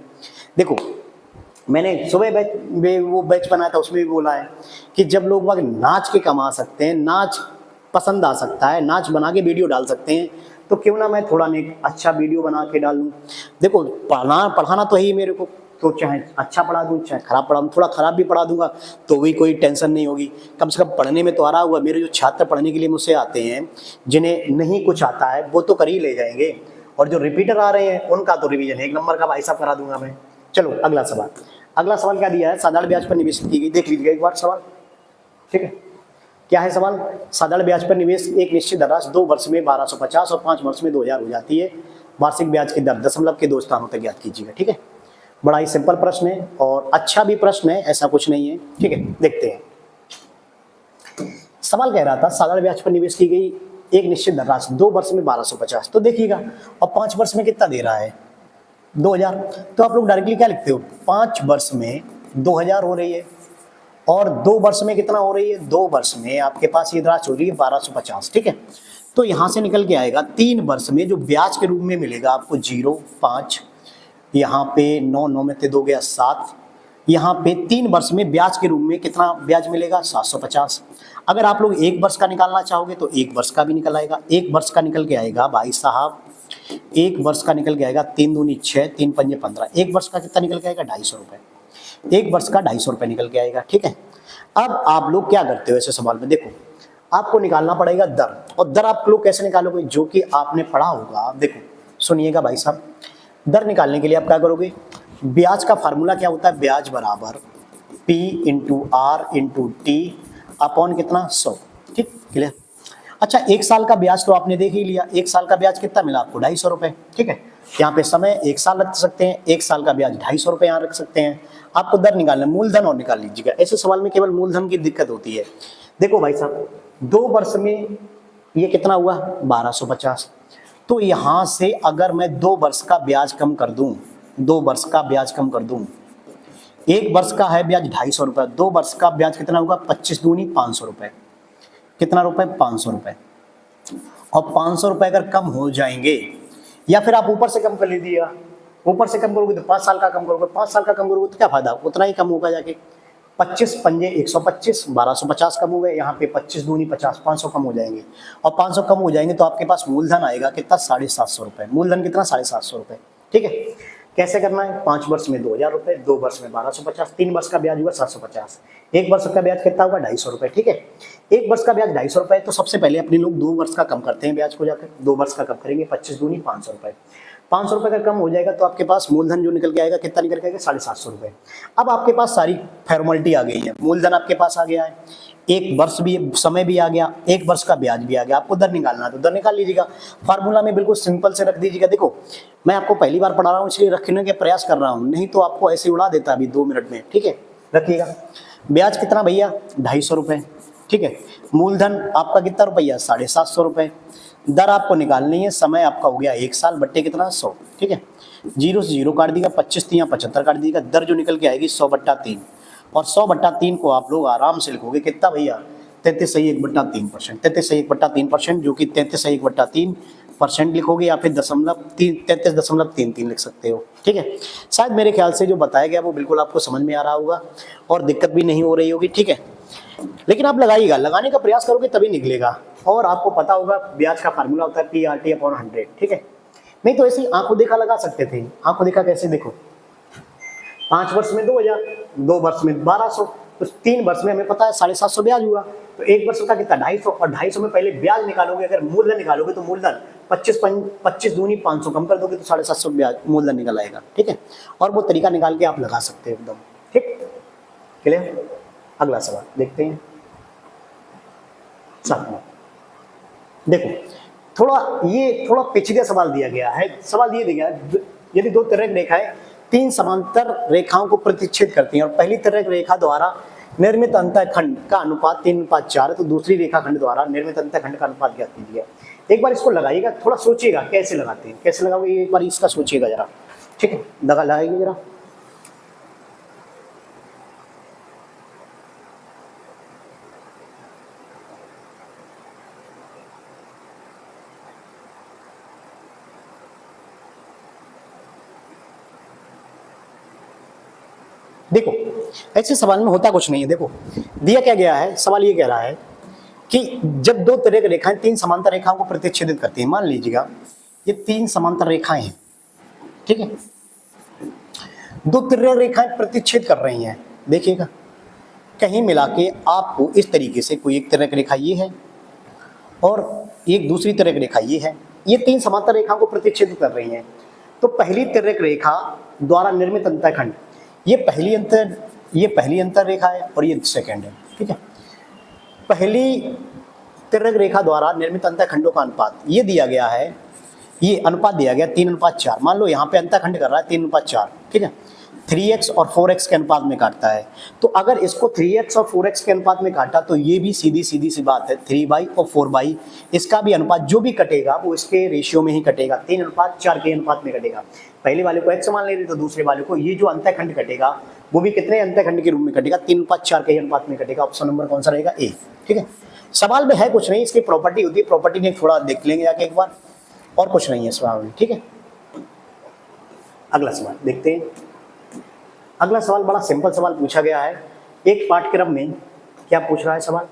देखो मैंने सुबह बैच में वो बैच बनाया था, उसमें भी बोला है कि जब लोग वहाँ नाच के कमा सकते हैं, नाच पसंद आ सकता है, नाच बना के वीडियो डाल सकते हैं, तो क्यों ना मैं थोड़ा अच्छा वीडियो बना के डाल लूँ। देखो पढ़ाना तो ही मेरे को, तो चाहे अच्छा पढ़ा दूँ चाहे खराब पढ़ा दूँ, थोड़ा खराब भी पढ़ा दूंगा तो भी कोई टेंशन नहीं होगी, कम से कम पढ़ने में तो आ रहा हुआ। मेरे जो छात्र पढ़ने के लिए मुझसे आते हैं, जिन्हें नहीं कुछ आता है वो तो कर ही ले जाएंगे, और जो रिपीटर आ रहे हैं उनका तो रिवीजन 1 नंबर का भाई साहब करा दूंगा मैं। चलो अगला सवाल क्या दिया है, साधारण ब्याज पर निवेश की गई, देख लीजिएगा एक बार सवाल। ठीक है, क्या है सवाल, साधारण ब्याज पर निवेश एक निश्चित धनराशि 2 वर्ष में 1250 और 5 वर्ष में 2000 हो जाती है। वार्षिक ब्याज की दर दशमलव के 2 स्थानों तक ज्ञात कीजिएगा। ठीक है, बड़ा ही सिंपल प्रश्न है और अच्छा भी प्रश्न है, ऐसा कुछ नहीं है। ठीक है, देखते हैं। सवाल कह रहा था साधारण ब्याज पर निवेश की गई एक निश्चित धनराशि 2 वर्ष में 1250, तो देखिएगा, और 5 वर्ष में कितना दे रहा है 2000। तो आप लोग डायरेक्टली क्या लिखते हो, 5 वर्ष में 2000 हो रही है और 2 वर्ष में कितना हो रही है, 2 वर्ष में आपके पास ये राशि हो रही है 1250। ठीक है, तो यहाँ से निकल के आएगा 3 वर्ष में जो ब्याज के रूप में मिलेगा आपको 0 5, यहाँ पे 9 9 में 2 गया 7, यहाँ पे 3 वर्ष में ब्याज के रूप में कितना ब्याज मिलेगा 750। अगर आप लोग 1 वर्ष का निकालना चाहोगे तो 1 वर्ष का भी निकल आएगा। 1 वर्ष का निकल के आएगा भाई साहब, 1 वर्ष का निकल के आएगा 3 दूनी 6 3 पंजे 15। 1 वर्ष का कितना निकल के आएगा 250 रुपये, 1 वर्ष का 250 रुपये निकल के आएगा। ठीक है, अब आप लोग क्या करते हो ऐसे सवाल में, देखो आपको निकालना पड़ेगा दर, और दर आप लोग कैसे निकालोगे, जो कि आपने पढ़ा होगा। देखो सुनिएगा भाई साहब, दर निकालने के लिए आप क्या करोगे, ब्याज का फार्मूला क्या होता है, ब्याज बराबर P into r into t upon कितना 100। ठीक, क्लियर। अच्छा 1 साल का ब्याज तो आपने देख ही लिया, 1 साल का ब्याज कितना मिला आपको 250 रुपये। ठीक है, यहाँ पे समय 1 साल रख सकते हैं, 1 साल का ब्याज 250 रुपये यहाँ रख सकते हैं। आपको दर निकालना, मूलधन और निकाल लीजिएगा। ऐसे सवाल में केवल मूलधन की दिक्कत होती है। देखो भाई साहब 2 वर्ष में ये कितना हुआ 1250, तो यहाँ से अगर मैं 2 वर्ष का ब्याज कम कर दूं, 2 वर्ष का ब्याज कम कर दूं, 1 वर्ष का है ब्याज 250 रुपये, 2 वर्ष का ब्याज कितना होगा 25 दूनी 500 रुपये, कितना रुपए 500 रुपये। और 500 रुपये अगर कम हो जाएंगे, या फिर आप ऊपर से कम कर लीजिएगा, ऊपर से कम करोगे तो 5 साल का कम करोगे, 5 साल का कम करोगे तो क्या फायदा, उतना ही कम होगा जाके। 25 पंजे 125, 1250 कम हो गए, यहाँ पे 25 दूनी 50, 500 कम हो जाएंगे। और 500 कम हो जाएंगे तो आपके पास मूलधन आएगा कितना 750 रुपये, मूलधन कितना 750 रुपये। ठीक है, कैसे करना है, 5 वर्ष में 2000 रुपये, 2 वर्ष में 1250, 3 वर्ष का ब्याज हुआ 750, 1 वर्ष का ब्याज कितना होगा 250 रुपये। ठीक है, 1 वर्ष का ब्याज 250 रुपये, तो सबसे पहले अपने लोग 2 वर्ष का कम करते हैं ब्याज को जाकर, 2 वर्ष का कम करेंगे, 25 दूनी 500 रुपये, 500 रुपये का कम हो जाएगा तो आपके पास मूलधन जो निकल के आएगा कितना निकल के आएगा 750 रुपये। अब आपके पास सारी फॉर्मेलिटी आ गई है, मूलधन आपके पास आ गया है, 1 वर्ष भी समय भी आ गया, 1 वर्ष का ब्याज भी आ गया, आपको दर निकालना है तो दर निकाल लीजिएगा। फार्मूला में बिल्कुल सिंपल से रख दीजिएगा। देखो मैं आपको पहली बार पढ़ा रहा हूँ इसलिए रखने के प्रयास कर रहा हूँ, नहीं तो आपको ऐसे उड़ा देता अभी 2 मिनट में। ठीक है, रखिएगा। ब्याज कितना भैया 250 रुपये। ठीक है, मूलधन आपका कितना रुपया 750 रुपये। दर आपको निकालनी है, समय आपका हो गया 1 साल बट्टे कितना 100। ठीक है, 0 से 0 काट दीजिएगा, 25 या 75 काट दीजिएगा, दर जो निकल के आएगी 100/3, और 100/3 को आप लोग आराम से लिखोगे कितना भैया 33.3%, 33.3%, जो कि 33.3% लिखोगे या फिर 33.33 लिख सकते हो। ठीक है, शायद मेरे ख्याल से जो बताया गया वो बिल्कुल आपको समझ में आ रहा होगा और दिक्कत भी नहीं हो रही होगी। ठीक है, लेकिन आप लगाइएगा, लगाने का प्रयास करोगे तभी निकलेगा। और आपको पता होगा ब्याज का फार्मूला होता है PRT/100। ठीक है, नहीं तो ऐसे ही आंखों देखा लगा सकते थे। आंखों देखा कैसे, देखो 5 वर्ष में 2000, 2 वर्ष में 1200, तो 3 वर्ष में हमें पता है 750 ब्याज हुआ। तो 1 वर्ष का कितना 250, और 250 में पहले ब्याज निकालोगे, अगर मूलधन निकालोगे तो मूलधन 25 दूनी 500 कम कर दोगे तो 750 ब्याज मूलधन निकल आएगा। ठीक है, और वो तरीका निकाल के आप लगा सकते हो एकदम। ठीक, क्लियर। अगला सवाल देखते हैं। 7वां, देखो थोड़ा पेचीदा सवाल दिया गया है। सवाल ये दिया गया, यदि दो तिर्यक रेखाएं 3 समांतर रेखाओं को प्रतिच्छेद करती हैं और पहली तिर्यक रेखा द्वारा निर्मित अंतःखंड का अनुपात 3:4 है, तो दूसरी रेखाखंड द्वारा निर्मित अंतःखंड का अनुपात ज्ञात कीजिए। एक बार इसको लगाइएगा, थोड़ा सोचिएगा कैसे लगाते हैं, कैसे लगाओगे, एक बार इसका सोचिएगा जरा। ठीक है, दगा लगाइए जरा। देखो ऐसे सवाल में होता कुछ नहीं है। देखो दिया क्या गया है, सवाल ये कह रहा है कि जब दो तिर्यक रेखाएं 3 समांतर रेखाओं को प्रतिच्छेदित करती हैं, मान लीजिएगा ये 3 समांतर रेखाएं हैं। ठीक है, दो तिर्यक रेखाएं प्रतिच्छेद कर रही हैं। देखिएगा कहीं मिला के आपको इस तरीके से कोई एक तिर्यक रेखा ये है और एक दूसरी तिर्यक रेखा ये है, ये 3 समांतर रेखाओं को प्रतिच्छेदित कर रही हैं। तो पहली तिर्यक रेखा द्वारा निर्मित अंतःखंड, ये पहली अंतर रेखा है और ये सेकंड है। ठीक है, पहली तिर्यक रेखा द्वारा निर्मित अंतःखंडों का अनुपात ये दिया गया है, ये अनुपात दिया गया 3:4। मान लो यहाँ पे अंतःखंड कर रहा है 3:4। ठीक है, 3x और 4x के अनुपात में काटता है। तो अगर इसको 3x और 4x के अनुपात में काटा तो ये भी सीधी सी बात है 3/, और 4/, इसका भी अनुपात जो भी कटेगा वो इसके रेशियो में ही कटेगा, 3:4 के अनुपात में कटेगा। पहले वाले को x मान ले रहे तो दूसरे वाले को ये जो अंतःखंड कटेगा वो भी कितने अंतःखंड के रूप में कटेगा, 3:4 के अनुपात में कटेगा। ऑप्शन नंबर कौन सा रहेगा, ए। ठीक है, सवाल में है कुछ नहीं, इसकी प्रॉपर्टी होती है, प्रॉपर्टी ने थोड़ा देख लेंगे जाके एक बार, और कुछ नहीं है सवाल में। ठीक है, अगला सवाल देखते हैं। अगला सवाल बड़ा सिंपल सवाल पूछा गया है। एक पाठ्यक्रम में क्या पूछ रहा है सवाल,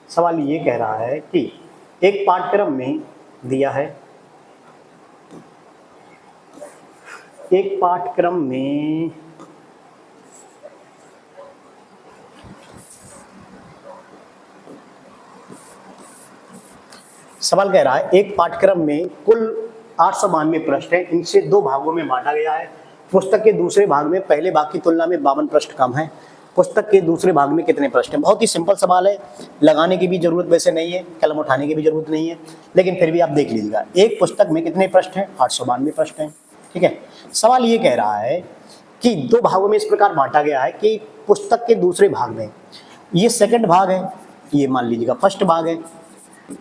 सवाल ये कह रहा है कि एक पाठ्यक्रम में दिया है, एक पाठ्यक्रम में सवाल कह रहा है एक पाठ्यक्रम में कुल 892 प्रश्न है, इनसे 2 भागों में बांटा गया है। पुस्तक के दूसरे भाग में पहले भाग की तुलना में 52 प्रश्न कम है। पुस्तक के दूसरे भाग में कितने प्रश्न हैं? बहुत ही सिंपल सवाल है, लगाने की भी जरूरत वैसे नहीं है, कलम उठाने की भी जरूरत नहीं है, लेकिन फिर भी आप देख लीजिएगा। एक पुस्तक में कितने प्रश्न हैं? 892 प्रश्न हैं। ठीक है, सवाल ये कह रहा है कि 2 भागों में इस प्रकार बांटा गया है कि पुस्तक के दूसरे भाग में, ये सेकंड भाग है, ये मान लीजिएगा फर्स्ट भाग है।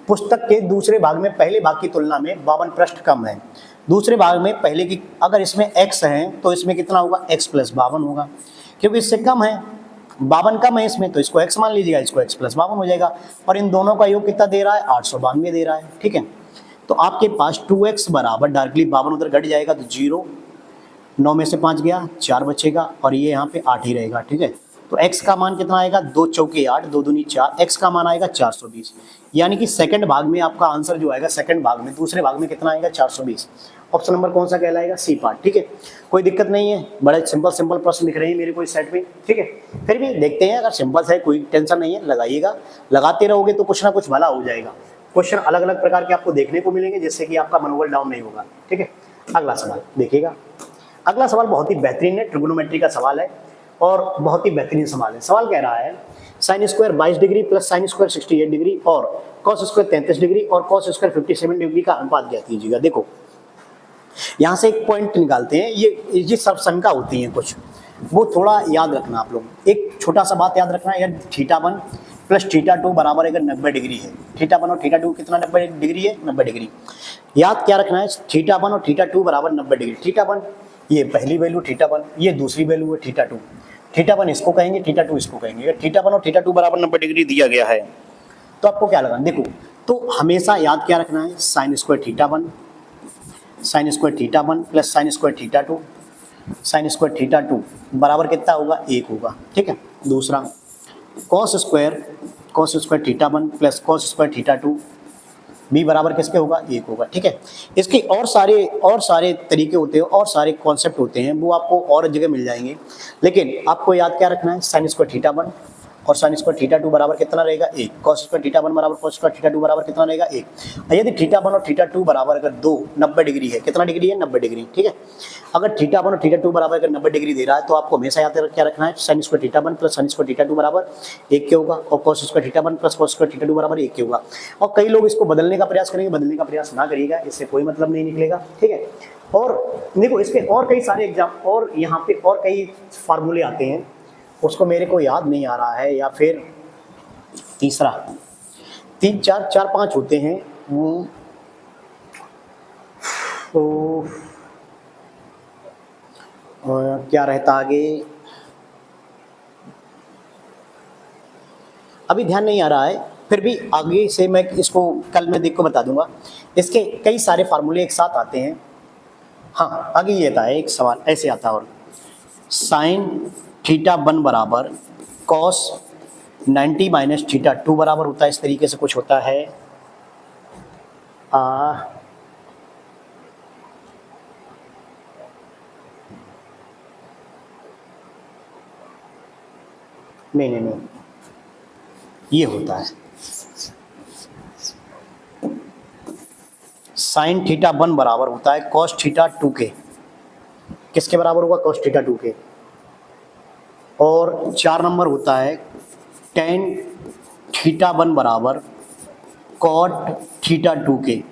पुस्तक के दूसरे भाग में पहले भाग की तुलना में 52 प्रश्न कम है। दूसरे भाग में पहले की, अगर इसमें x है तो इसमें कितना होगा, x + 52 होगा, क्योंकि इससे कम है, 52 कम है इसमें, तो इसको x मान लीजिएगा, इसको x + 52 हो जाएगा। और इन दोनों का योग कितना दे रहा है, 892 दे रहा है। ठीक है, तो आपके पास 2x बराबर डायरेक्टली 52 उधर घट जाएगा तो 0, 9 में से 5 गया, 4 बचेगा और ये यहाँ पे 8 ही रहेगा। ठीक है, तो x का मान कितना आएगा, 2 चौके 8, 2 दूनी 4, x का मान आएगा 420। यानी कि सेकंड भाग में आपका आंसर जो आएगा, सेकंड भाग में, दूसरे भाग में कितना आएगा, 420। ऑप्शन नंबर कौन सा कहलाएगा, सी पार्ट। ठीक है, कोई दिक्कत नहीं है, बड़े सिंपल प्रश्न दिख रहे हैं मेरे को इस सेट में। ठीक है, फिर भी देखते हैं, अगर सिंपल है कोई टेंशन नहीं है, लगाइएगा, लगाते रहोगे तो कुछ ना कुछ भला हो जाएगा। क्वेश्चन अलग अलग प्रकार के आपको देखने को मिलेंगे जिससे कि आपका मनोबल डाउन नहीं होगा। ठीक है, अगला सवाल देखिएगा। अगला सवाल बहुत ही बेहतरीन है, ट्रिग्नोमेट्री का सवाल है और बहुत ही बेहतरीन सवाल है। सवाल कह रहा है sin square 22 degree plus sin square 68 degree और cos स्क्वायर 33 डिग्री और cos स्क्वायर 57 डिग्री का अनुपात ज्ञात कीजिएगा। देखो यहाँ से एक पॉइंट निकालते हैं, ये सब शंका होती है कुछ, वो थोड़ा याद रखना आप लोग। एक छोटा सा बात याद रखना है, θ1 प्लस θ2 बराबर अगर 90 डिग्री है, θ1 और θ2 कितना 90 डिग्री है, 90 डिग्री। याद क्या रखना है, θ1 और θ2 बराबर 90 डिग्री। θ1 ये पहली वैल्यू, θ1 ये दूसरी वैल्यू है, θ2। थीटा 1 इसको कहेंगे, थीटा 2 इसको कहेंगे। अगर थीटा 1 और थीटा 2 बराबर 90 डिग्री दिया गया है तो आपको क्या लगाना, देखो तो हमेशा याद क्या रखना है, sine square theta 1 plus sine square theta 2 sine square theta 2 बराबर कितना होगा, 1 होगा, ठीक है। दूसरा cos square theta 1 plus cos square theta 2 भी बराबर किसके होगा, 1 होगा, ठीक है। इसके और सारे तरीके होते हैं और सारे कॉन्सेप्ट होते हैं, वो आपको और जगह मिल जाएंगे, लेकिन आपको याद क्या रखना है, साइन स्क्वायर थीटा 1 और साइन स्क्वायर थीटा 2 बराबर कितना रहेगा, 1। कॉस स्क्वायर थीटा 1 बराबर कॉस स्क्वायर थीटा 2 बराबर कितना रहेगा, 1। यदि थीटा 1 और थीटा 2 बराबर अगर 90 डिग्री है, कितना डिग्री है, 90 डिग्री, ठीक है। अगर थीटा 1 और थीटा 2 बराबर अगर 90 डिग्री दे रहा है तो आपको हमेशा याद क्या रखना है, sine square theta 1 plus sine square theta 2 बराबर 1 के होगा और cos square theta 1 plus cos square theta 2 बराबर 1 के होगा। और कई लोग इसको बदलने का प्रयास करेंगे, बदलने का प्रयास ना करिएगा, इससे कोई मतलब नहीं निकलेगा, ठीक है। और देखो इसके और कई सारे एग्जाम और यहाँ पे और कई फार्मूले आते हैं, उसको मेरे को याद नहीं आ रहा है, या फिर तीसरा 3 4 5 होते हैं वो, तो क्या रहता आगे, अभी ध्यान नहीं आ रहा है, फिर भी आगे से मैं इसको कल मैं देख को बता दूंगा। इसके कई सारे फार्मूले एक साथ आते हैं। हाँ आगे ये आता है एक सवाल ऐसे आता है, और साइन थीटा 1 बराबर कॉस 90 माइनस थीटा 2 बराबर होता है, इस तरीके से कुछ होता है। नहीं, ये होता है साइन थीटा 1 बराबर होता है कॉस थीटा 2 के, किसके बराबर होगा, कॉस थीटा 2 के। और 4 नंबर होता है टेन थीटा 1 बराबर कॉट थीटा 2 के।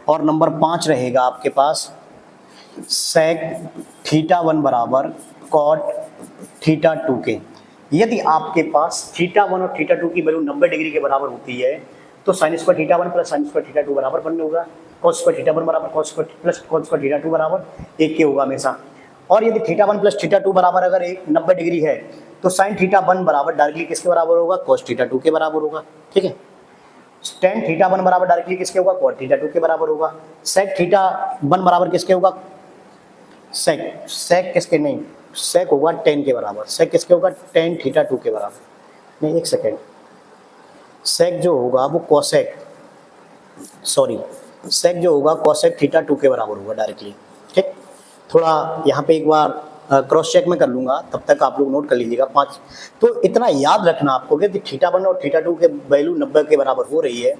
और नंबर 5 रहेगा आपके पास सेक थीटा 1 बराबर कॉट थीटा 2 के। यदि आपके पास थीटा 1 और थीटा 2 की वैल्यू 90 डिग्री के बराबर होती है तो sine square theta 1 plus sine square theta 2 बराबर 1 होगा, कॉस स्क्वायर थीटा 1 बराबर cos square plus cos square theta 2 बराबर 1 के होगा हमेशा। और यदि थीटा 1 प्लस थीटा 2 बराबर अगर 90 डिग्री है तो साइन थीटा 1 बराबर डायरेक्टली किसके बराबर होगा, कॉस थीटा 2 के बराबर होगा, ठीक है। टेन थीटा 1 बराबर डायरेक्टली किसके होगा, कॉट थीटा 2 के बराबर होगा। सेक थीटा 1 बराबर किसके होगा, सेक किसके, नहीं सेक होगा 10 के बराबर, सेक किसके होगा, टेन थीटा 2 के बराबर। नहीं एक सेकेंड, सेक जो होगा वो कोसेक, सॉरी सेक जो होगा कोसेक थीटा 2 के बराबर होगा डायरेक्टली, ठीक। थोड़ा यहाँ पे एक बार क्रॉस चेक में कर लूँगा, तब तक आप लोग नोट कर लीजिएगा 5। तो इतना याद रखना आपको कि थीटा 1 और थीटा 2 के वैल्यू 90 के बराबर हो रही है,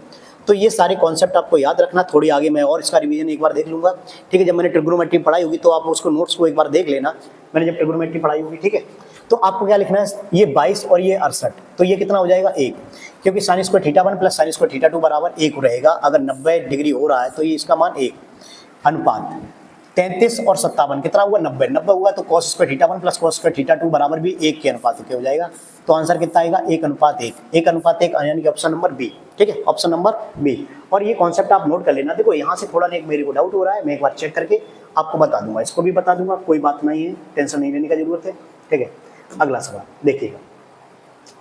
तो ये सारे कॉन्सेप्ट आपको याद रखना। थोड़ी आगे मैं और इसका रिवीजन एक बार देख लूँगा, ठीक है। जब मैंने ट्रिग्नोमेट्री पढ़ाई होगी तो आप उसको नोट्स को एक बार देख लेना, मैंने जब ट्रिग्नोमेट्री पढ़ाई होगी, ठीक है। तो आपको क्या लिखना है, ये 22 और ये 68, तो ये कितना हो जाएगा 1, क्योंकि sine square theta 1 plus sine square theta 2 बराबर 1 रहेगा। अगर 90 डिग्री हो रहा है तो ये इसका मान 1, अनुपात 33 और 57 कितना हुआ, 90 हुआ, तो cos square theta 1 plus cos square theta 2 बराबर भी 1 के अनुपात के हो जाएगा। तो आंसर कितना आएगा, 1:1 यानी कि ऑप्शन नंबर बी, ठीक है, ऑप्शन नंबर बी। और ये कॉन्सेप्ट आप नोट कर लेना। देखो यहाँ से थोड़ा मेरे को डाउट हो रहा है, मैं एक बार चेक करके आपको बता दूंगा, इसको भी बता दूंगा, कोई बात नहीं है, टेंशन नहीं लेने का जरूरत है, ठीक है। अगला सवाल देखिएगा,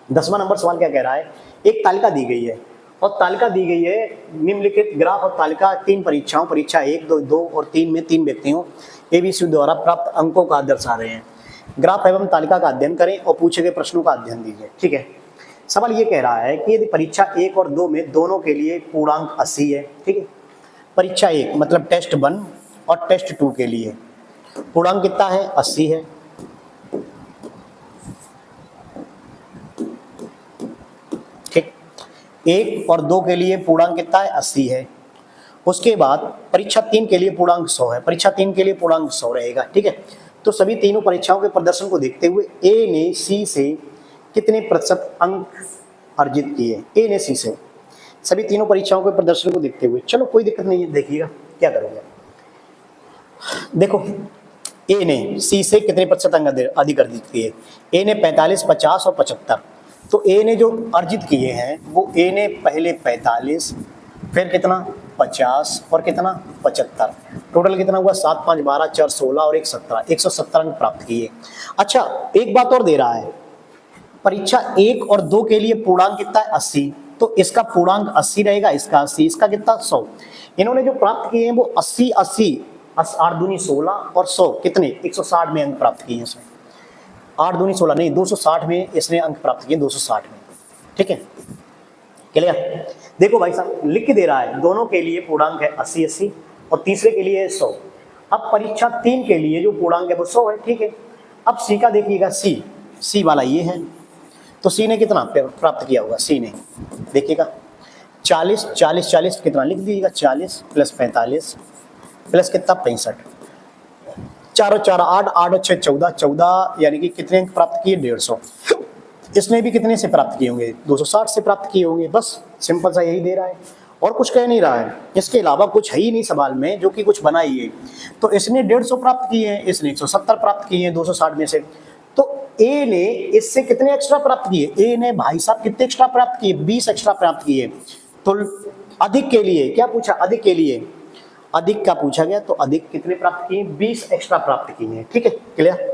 10वां नंबर सवाल क्या कह रहा है, एक तालिका दी गई है और तालिका दी गई है निम्नलिखित ग्राफ और तालिका 3 परीक्षाओं, परीक्षा 1, 2 और 3 में 3 व्यक्तियों एबीसी द्वारा प्राप्त अंकों का दर्शा रहे हैं। ग्राफ एवं तालिका का अध्ययन करें और पूछे गए प्रश्नों का अध्ययन दीजिए, ठीक है। सवाल ये कह रहा है कि यदि परीक्षा 1 और 2 में दोनों के लिए पूर्णांक 80 है, ठीक है। परीक्षा 1 मतलब टेस्ट 1 और टेस्ट 2 के लिए पूर्णांक कितना है, 80 है, ठीक। 1 और 2 के लिए पूर्णांक कितना है, 80 है। उसके बाद परीक्षा 3 के लिए पूर्णांक 100 है, परीक्षा 3 के लिए पूर्णांक 100 रहेगा, ठीक है। तो सभी तीनों परीक्षाओं के प्रदर्शन को देखते हुए ए ने सी से कितने प्रतिशत अंक अर्जित किए, ए ने सी से, सभी तीनों परीक्षाओं के प्रदर्शन को देखते हुए। चलो कोई दिक्कत नहीं है, देखिएगा क्या करोगे। देखो ए ने सी से कितने प्रतिशत अंक अधिक अर्जित किए, ए ने 45, 50 और 75। तो ए ने जो अर्जित किए हैं वो ए ने पहले 45, फिर कितना 50 और कितना 75। टोटल कितना हुआ 7 5 12 4 16 और 1 17, 117 अंक प्राप्त किए। अच्छा एक बात और दे रहा है, परीक्षा 1 और 2 के लिए पूर्णांक कितना है 80, तो इसका पूर्णांक 80 रहेगा, इसका 80, इसका कितना 100। इन्होंने जो प्राप्त किए हैं वो 80 80 8 दूनी 16 और 100 कितने 160 में अंक प्राप्त किए हैं इसमें। 8 दूनी 16 नहीं 260 में इसने अंक प्राप्त किए, 260 में। ठीक है क्लियर। देखो भाई साहब लिख के दे रहा है दोनों के लिए पूर्णांक है 80 80 और तीसरे के लिए 100। अब परीक्षा 3 के लिए जो पूर्णांक है वो 100 है। ठीक है अब सी का देखिएगा, सी वाला ये है, तो सी ने कितना प्राप्त किया होगा, सी ने देखिएगा 40 40 40 कितना लिख दीजिएगा, 40 प्लस 45 प्लस कितना 65, 4 4 8 8 6 14 14 यानी कि कितने अंक प्राप्त किए 150। इसने भी कितने से प्राप्त किए होंगे 260 से प्राप्त किए होंगे। बस सिंपल सा यही दे रहा है और कुछ कह नहीं रहा है, इसके अलावा कुछ है ही नहीं सवाल में जो कि कुछ बना ही है। तो इसने 150 प्राप्त किए हैं, इसने 170 प्राप्त किए हैं 260 में से। तो ए ने इससे कितने एक्स्ट्रा प्राप्त किए, ए ने भाई साहब कितने एक्स्ट्रा प्राप्त किए 20 एक्स्ट्रा प्राप्त किए। तो अधिक के लिए क्या पूछा, अधिक के लिए अधिक का पूछा गया, तो अधिक कितने प्राप्त किए 20 एक्स्ट्रा प्राप्त किए हैं। ठीक है क्लियर।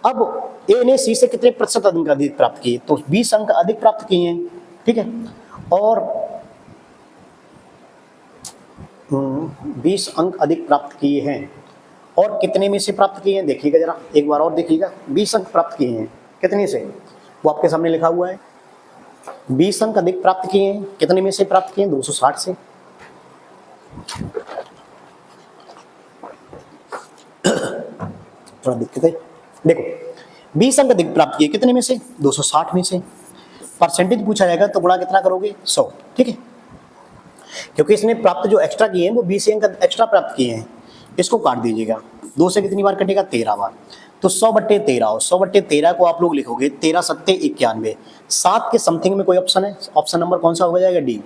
अब ए ने सी से कितने प्रतिशत अंक अधिक प्राप्त किए, तो 20 अंक अधिक प्राप्त किए हैं। ठीक है और 20 अंक अधिक प्राप्त किए हैं और कितने में से प्राप्त किए हैं देखिएगा जरा एक बार और देखिएगा, 20 अंक प्राप्त किए हैं कितने से, वो आपके सामने लिखा हुआ है 20 अंक अधिक प्राप्त किए हैं, कितने में से प्राप्त किए हैं 260 से। थोड़ा दिक्कत है, देखो 20 अंक अधिक प्राप्त किए कितने में से 260 में से। परसेंटेज पूछा जाएगा तो गुणा कितना करोगे 100। ठीक है क्योंकि इसने प्राप्त जो एक्स्ट्रा किए हैं वो 20 अंक एक्स्ट्रा प्राप्त किए हैं, इसको काट दीजिएगा 2 से कितनी बार कटेगा 13 बार, तो 100/13 और 100/13 को आप लोग लिखोगे 13 7 91। 7 के समथिंग में कोई ऑप्शन है, ऑप्शन नंबर कौन सा हो जाएगा डी।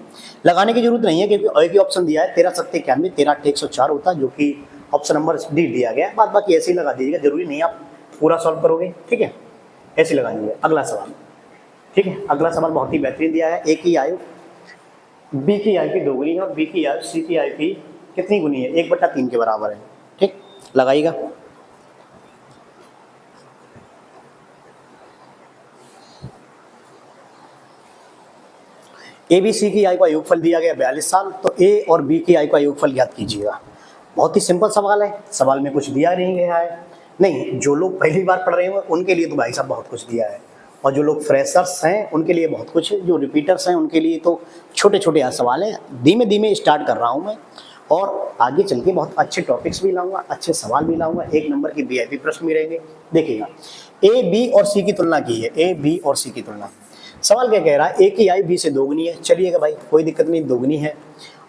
लगाने की जरूरत नहीं है क्योंकि एक ही ऑप्शन दिया है 13 7 91, 13 8 104 होता है जो कि ऑप्शन नंबर डी दिया गया है। बाकी ऐसे ही लगा दीजिएगा, जरूरी नहीं आप पूरा सॉल्व करोगे। ठीक है ऐसे लगा दीजिए। अगला सवाल, ठीक है अगला सवाल बहुत ही बेहतरीन दिया है, ए की आयु बी की आयु की 2 गुनी है और बी की आयु सी की आयु की कितनी गुनी है 1/3 के बराबर है। ठीक लगाइएगा। ए बी सी की आयु का योगफल दिया गया 42 साल, तो ए और बी की आयु का योगफल ज्ञात कीजिएगा। बहुत ही सिंपल सवाल है, सवाल में कुछ दिया नहीं गया है। नहीं जो लोग पहली बार पढ़ रहे हैं उनके लिए तो भाई साहब बहुत कुछ दिया है, और जो लोग फ्रेशर्स हैं उनके लिए बहुत कुछ, जो रिपीटर्स हैं उनके लिए तो छोटे छोटे सवाल हैं। धीमे धीमे स्टार्ट कर रहा हूँ मैं और आगे चल के बहुत अच्छे टॉपिक्स भी लाऊंगा, अच्छे सवाल भी लाऊंगा, 1 नंबर की वीआईपी प्रश्न भी रहेंगे। देखिएगा ए बी और सी की तुलना की है, ए बी और सी की तुलना। सवाल क्या कह रहा है, ए की आयु बी से 2 गुनी है, चलिएगा भाई कोई दिक्कत नहीं 2 गुनी है।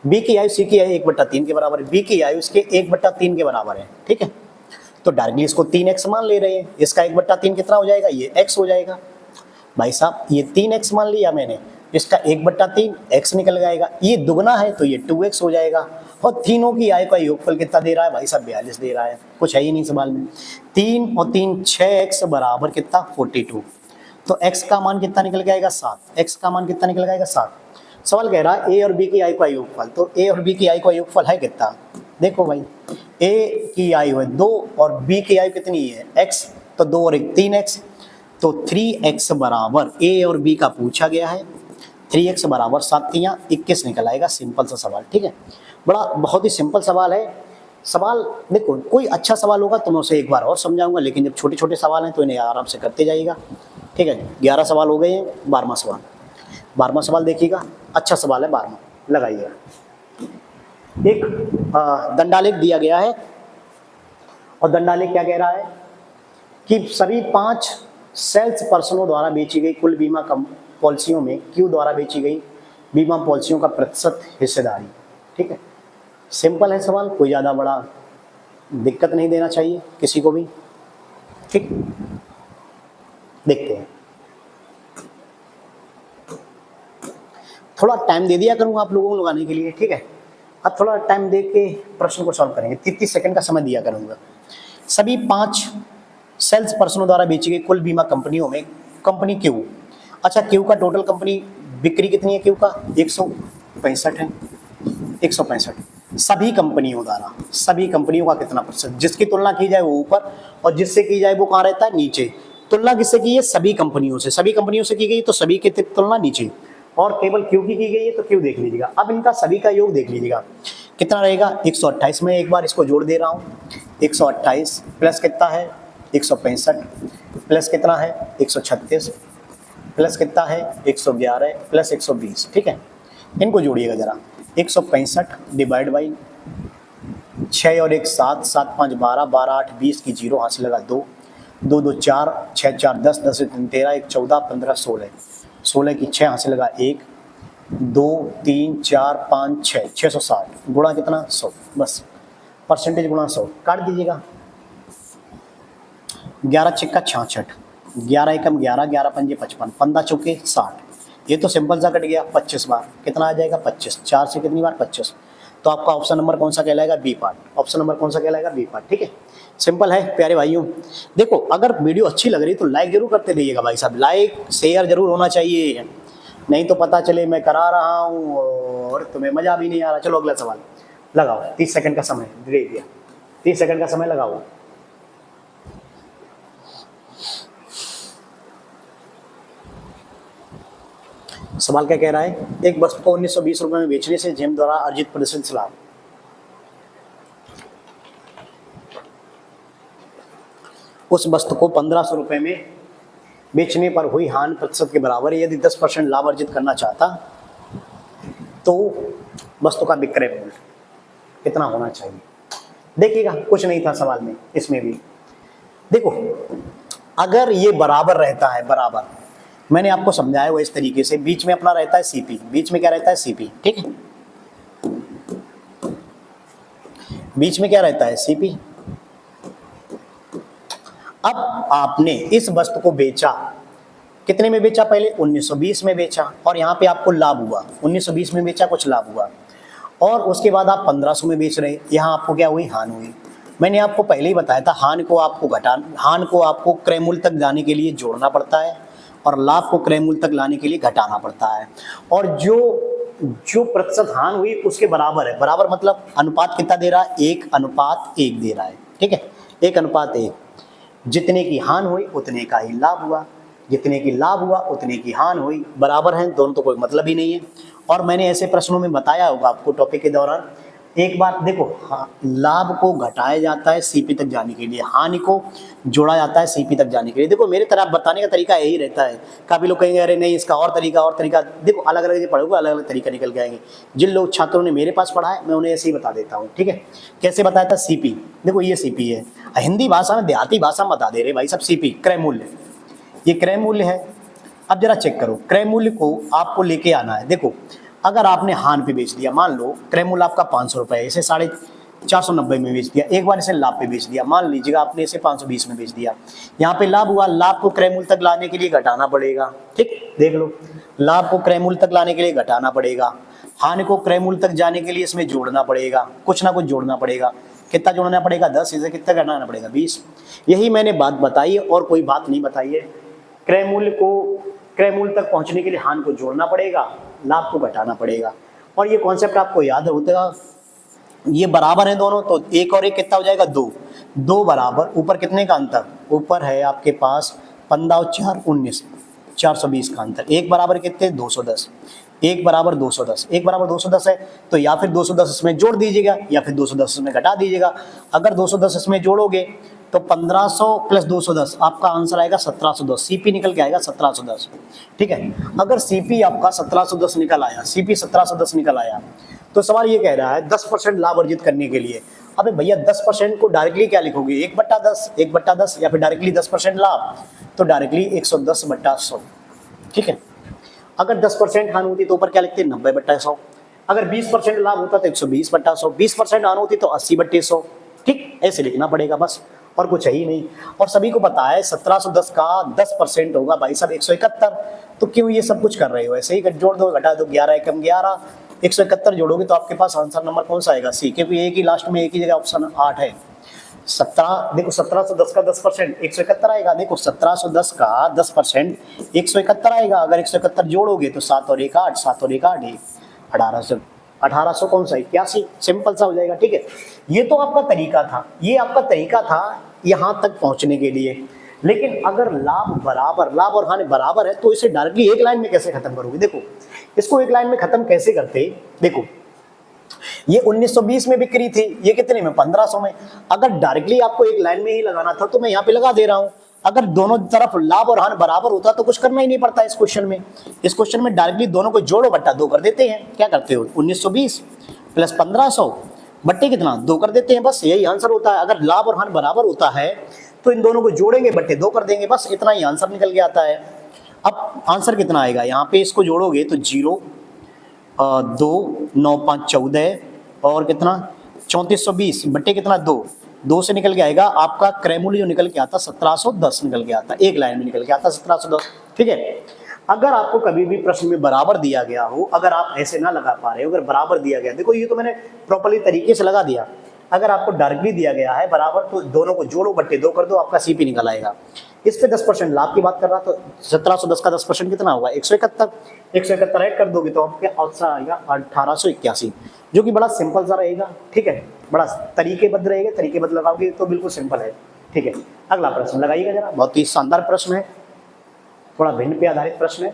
बी की आयु सी की आयु 1/3 के बराबर है, बी की आयु इसके 1/3 के बराबर है। ठीक है तो डायरेक्टली इसको 3x मान ले रहे हैं, इसका 1/3 कितना हो जाएगा, ये x हो जाएगा। भाई साहब ये 3x मान लिया मैंने, इसका 1/3 x निकल जाएगा, ये दुगना है तो ये 2x हो जाएगा। और तीनों की आयु का योगफल कितना दे रहा है भाई साहब 42 दे रहा है, कुछ है ही नहीं सवाल में। 3 और 3 6x बराबर कितना 42, तो x का मान कितना निकल के आएगा 7, x का मान कितना निकल आएगा 7। सवाल कह रहा है ए और बी की आयु का योगफल, तो ए और बी की आयु का योगफल है कितना, देखो भाई ए की आयु है 2 और बी की आयु कितनी है x, तो 2 और 1 3x, तो 3x बराबर ए और बी का पूछा गया है, 3x बराबर 7 3 21 निकल आएगा। सिंपल सा सवाल। ठीक है बड़ा बहुत ही सिंपल सवाल है। सवाल देखो कोई अच्छा सवाल होगा तो मैं उसे एक बार और समझाऊंगा, लेकिन जब छोटे छोटे सवाल हैं तो इन्हें आराम से करते जाइएगा। ठीक है 11 सवाल हो गए हैं, 12वां सवाल देखिएगा, अच्छा सवाल है 12वां, लगाइएगा। एक दंडालेख दिया गया है और दंडालेख क्या कह रहा है कि सभी 5 सेल्स पर्सनों द्वारा बेची गई कुल बीमा पॉलिसियों में क्यू द्वारा बेची गई बीमा पॉलिसियों का प्रतिशत हिस्सेदारी। ठीक है सिंपल है सवाल, कोई ज़्यादा बड़ा दिक्कत नहीं देना चाहिए किसी को भी। ठीक देखते हैं, थोड़ा टाइम दे दिया करूँगा आप लोगों को लगाने के लिए। ठीक है अब थोड़ा टाइम दे के प्रश्न को सॉल्व करेंगे, 30 सेकंड का समय दिया करूँगा। सभी 5 सेल्स पर्सनों द्वारा बेची गई कुल बीमा कंपनियों में कंपनी क्यू, अच्छा क्यू का टोटल कंपनी बिक्री कितनी है, क्यू का 165 है, 165 सभी कंपनियों द्वारा, सभी कंपनियों का कितना प्रतिशत, जिसकी तुलना की जाए वो ऊपर और जिससे की जाए वो कहाँ रहता है, नीचे। तुलना किससे की है, सभी कंपनियों से, सभी कंपनियों से की गई तो सभी की तुलना नीचे, और केवल क्यू की गई है तो क्यू देख लीजिएगा। अब इनका सभी का योग देख लीजिएगा कितना रहेगा, 128 में एक बार इसको जोड़ दे रहा हूँ, 128 प्लस कितना है 165 प्लस कितना है 136 प्लस कितना है 111 प्लस 120, ठीक है। इनको जोड़िएगा जरा, 165 डिवाइड बाई 6 और 1 7, 7 5 12, 12 8 20 की जीरो हाथ से लगा 2, 2 2 4, 6 4 10, 10 3 13, 1 14, 15 16, 16 की 6 हाथ से लगा 1 2 3 4 5 6, 660 गुणा कितना 100, बस परसेंटेज गुणा 100 काट दीजिएगा। 11 छिक्का 66, 11 एकम 11, 11 पंजे 55, 15 चौके 60, ये तो सिंपल सा कट गया। 25 बार कितना आ जाएगा 25, 4 से कितनी बार 25, तो आपका ऑप्शन नंबर कौन सा कहलाएगा, बी पार्ट। ऑप्शन नंबर कौन सा कहलाएगा, बी पार्ट, ठीक है। सिंपल है प्यारे भाइयों। देखो अगर वीडियो अच्छी लग रही तो लाइक जरूर करते रहिएगा भाई साहब, लाइक शेयर जरूर होना चाहिए, नहीं तो पता चले मैं करा रहा हूँ और तुम्हें मजा भी नहीं आ रहा। चलो अगला सवाल लगाओ, 30 सेकंड का समय दे दिया, 30 सेकंड का समय लगाओ। सवाल क्या कह रहा है, एक वस्तु को 1920 रुपए में बेचने से जेम द्वारा अर्जित प्रतिशत लाभ, उस वस्तु को 1500 रुपए में बेचने पर हुई हानि प्रतिशत के बराबर है। यदि 10% लाभ अर्जित करना चाहता तो वस्तु का विक्रय मूल्य कितना होना चाहिए। देखिएगा कुछ नहीं था सवाल में, इसमें भी देखो अगर ये बराबर रहता है, बराबर मैंने आपको समझाया वो इस तरीके से, बीच में अपना रहता है सीपी, बीच में क्या रहता है सीपी, ठीक है, बीच में क्या रहता है सीपी। अब आपने इस वस्तु को बेचा, कितने में बेचा, पहले 1920 में बेचा और यहाँ पे आपको लाभ हुआ, 1920 में बेचा कुछ लाभ हुआ, और उसके बाद आप 1500 में बेच रहे, यहाँ आपको क्या हुई, हानि हुई। मैंने आपको पहले ही बताया था हानि को आपको क्रय मूल्य तक जाने के लिए जोड़ना पड़ता है और लाभ को क्रय मूल्य तक लाने के लिए घटाना पड़ता है, और जो प्रतिशत हानि हुई उसके बराबर है। बराबर मतलब अनुपात कितना दे रहा है, 1:1 दे रहा है, ठीक है, 1:1। जितने की हानि हुई उतने का ही लाभ हुआ, जितने की लाभ हुआ उतने की हानि हुई, बराबर हैं दोनों, तो कोई मतलब ही नहीं है। और मैंने ऐसे प्रश्नों में बताया होगा आपको टॉपिक के दौरान। एक बात देखो, लाभ को घटाया जाता है सीपी तक जाने के लिए, हानि को जोड़ा जाता है सीपी तक जाने के लिए। देखो मेरे तरफ बताने का तरीका यही रहता है। काफ़ी लोग कहेंगे अरे नहीं इसका और तरीका, देखो अलग अलग पढ़ोगे अलग अलग तरीका निकल के आएंगे। जिन लोग छात्रों ने मेरे पास पढ़ा है मैं उन्हें ऐसे ही बता देता हूँ, ठीक है। कैसे बताया था, सीपी, देखो ये सीपी है, हिंदी भाषा में देहाती भाषा में बता दे रहे भाई सब, सीपी क्रय मूल्य, ये क्रय मूल्य है। अब जरा चेक करो, क्रय मूल्य को आपको लेके आना है। देखो अगर आपने हानि पे बेच दिया, मान लो क्रय मूल्य आपका 500 रुपये है, इसे 490 में बेच दिया, एक बार इसे लाभ पे बेच दिया, मान लीजिएगा आपने इसे 520 में बेच दिया, यहाँ पे लाभ हुआ, लाभ को क्रय मूल्य तक लाने के लिए घटाना पड़ेगा, ठीक, देख लो लाभ को क्रय मूल्य तक लाने के लिए घटाना पड़ेगा, हानि को क्रय मूल्य तक जाने के लिए इसमें जोड़ना पड़ेगा, कुछ ना कुछ जोड़ना पड़ेगा। कितना जोड़ना पड़ेगा, 10, इसे कितना घटाना पड़ेगा 20। यही मैंने बात बताई है और कोई बात नहीं बताई है। क्रय मूल्य तक पहुंचने के लिए हानि को जोड़ना पड़ेगा, लाभ को घटाना पड़ेगा, और ये कॉन्सेप्ट आपको याद होता है। ये बराबर है दोनों, तो 1 और 1 कितना हो जाएगा 2 बराबर, ऊपर कितने का अंतर, ऊपर है आपके पास 15 और 4 19, 420 का अंतर, 1 बराबर कितने 210, 1 बराबर 210, 1 बराबर 210 है, तो या फिर 210 इसमें जोड़ दीजिएगा या फिर 210 इसमें घटा दीजिएगा। अगर 210 इसमें जोड़ोगे तो 1500 प्लस 210 आपका आंसर आएगा 1710, सीपी निकल के आएगा 1710, ठीक है। अगर सीपी आपका 1710 निकल आया, सीपी 1710 निकल आया, तो सवाल ये कह रहा है 10% लाभ अर्जित करने के लिए। अबे भैया 10% को डायरेक्टली क्या लिखोगे, 1/10 या फिर डायरेक्टली 10% लाभ, तो डायरेक्टली 110/100, ठीक है। अगर 10% हानि होती तो ऊपर क्या लिखते, 90/100। अगर 20% लाभ होता तो 120/100, 20% हानि होती तो 80/100, ठीक, ऐसे लिखना पड़ेगा बस, और कुछ है ही नहीं। और सभी को पता है 1710 का 10% होगा भाई साहब 171, तो क्यों ये सब कुछ कर रहे हो, ऐसे ही जोड़ दो, घटा दो, 11 एकम 11, 171 जोड़ोगे तो आपके पास आंसर नंबर कौन सा आएगा, सी, क्योंकि एक ही लास्ट में एक ही जगह ऑप्शन 8 है। 17, देखो 1710 का 10% 171 आएगा, देखो 1710 का 10% 171 आएगा। अगर 171 जोड़ोगे तो 7 और 1 8, 7 और 1 8 1800, 1800 कौन सा 81, सिंपल सा हो जाएगा। ठीक है, ये तो आपका तरीका था, ये आपका तरीका था यहां तक पहुंचने के लिए। लेकिन अगर लाभ और हानि बराबर है तो इसे डायरेक्टली एक लाइन में कैसे खत्म करोगे? देखो इसको एक लाइन में खत्म कैसे करते, देखो ये 1920 में बिक्री थी, ये कितने में 1500 में। अगर डायरेक्टली आपको एक लाइन में ही लगाना था तो मैं यहाँ पे लगा दे रहा हूँ। अगर दोनों तरफ लाभ और हानि बराबर होता तो कुछ करना ही नहीं पड़ता इस क्वेश्चन में। इस क्वेश्चन में डायरेक्टली दोनों को जोड़ो बट्टा 2 कर देते हैं। क्या करते हो, 1920 प्लस 1500 बट्टे कितना 2 कर देते हैं, बस यही आंसर होता है। अगर लाभ और हानि बराबर होता है तो इन दोनों को जोड़ेंगे बट्टे 2 कर देंगे, बस इतना ही आंसर निकल के आता है। अब आंसर कितना आएगा, यहाँ पे इसको जोड़ोगे तो 0 2 9 5 14 और कितना 3420 बट्टे कितना 2 से निकल के आएगा आपका क्रय मूल्य जो निकल के आता 1710 निकल के आता, एक लाइन में निकल के आता 1710। ठीक है, अगर आपको कभी भी प्रश्न में बराबर दिया गया हो, अगर आप ऐसे ना लगा पा रहे हो, अगर बराबर दिया गया, देखो ये तो मैंने प्रॉपर्ली तरीके से लगा दिया। अगर आपको डायरेक्टली दिया गया है बराबर तो दोनों को जोड़ो बट्टे 2 कर दो, आपका सीपी निकल आएगा। इस पे 10% लाभ की बात कर रहा तो 1710 का 10% कितना होगा 171। 171 ऐड कर दोगे तो आपके आंसर आएगा 1881, जो कि बड़ा सिंपल सा रहेगा। ठीक है, बड़ा तरीकेबद्ध रहेगा, तरीकेबद्ध लगाओगे तो बिल्कुल सिंपल है। ठीक है, अगला प्रश्न लगाइएगा जरा, बहुत ही शानदार प्रश्न है, थोड़ा भिन्न पे आधारित प्रश्न है।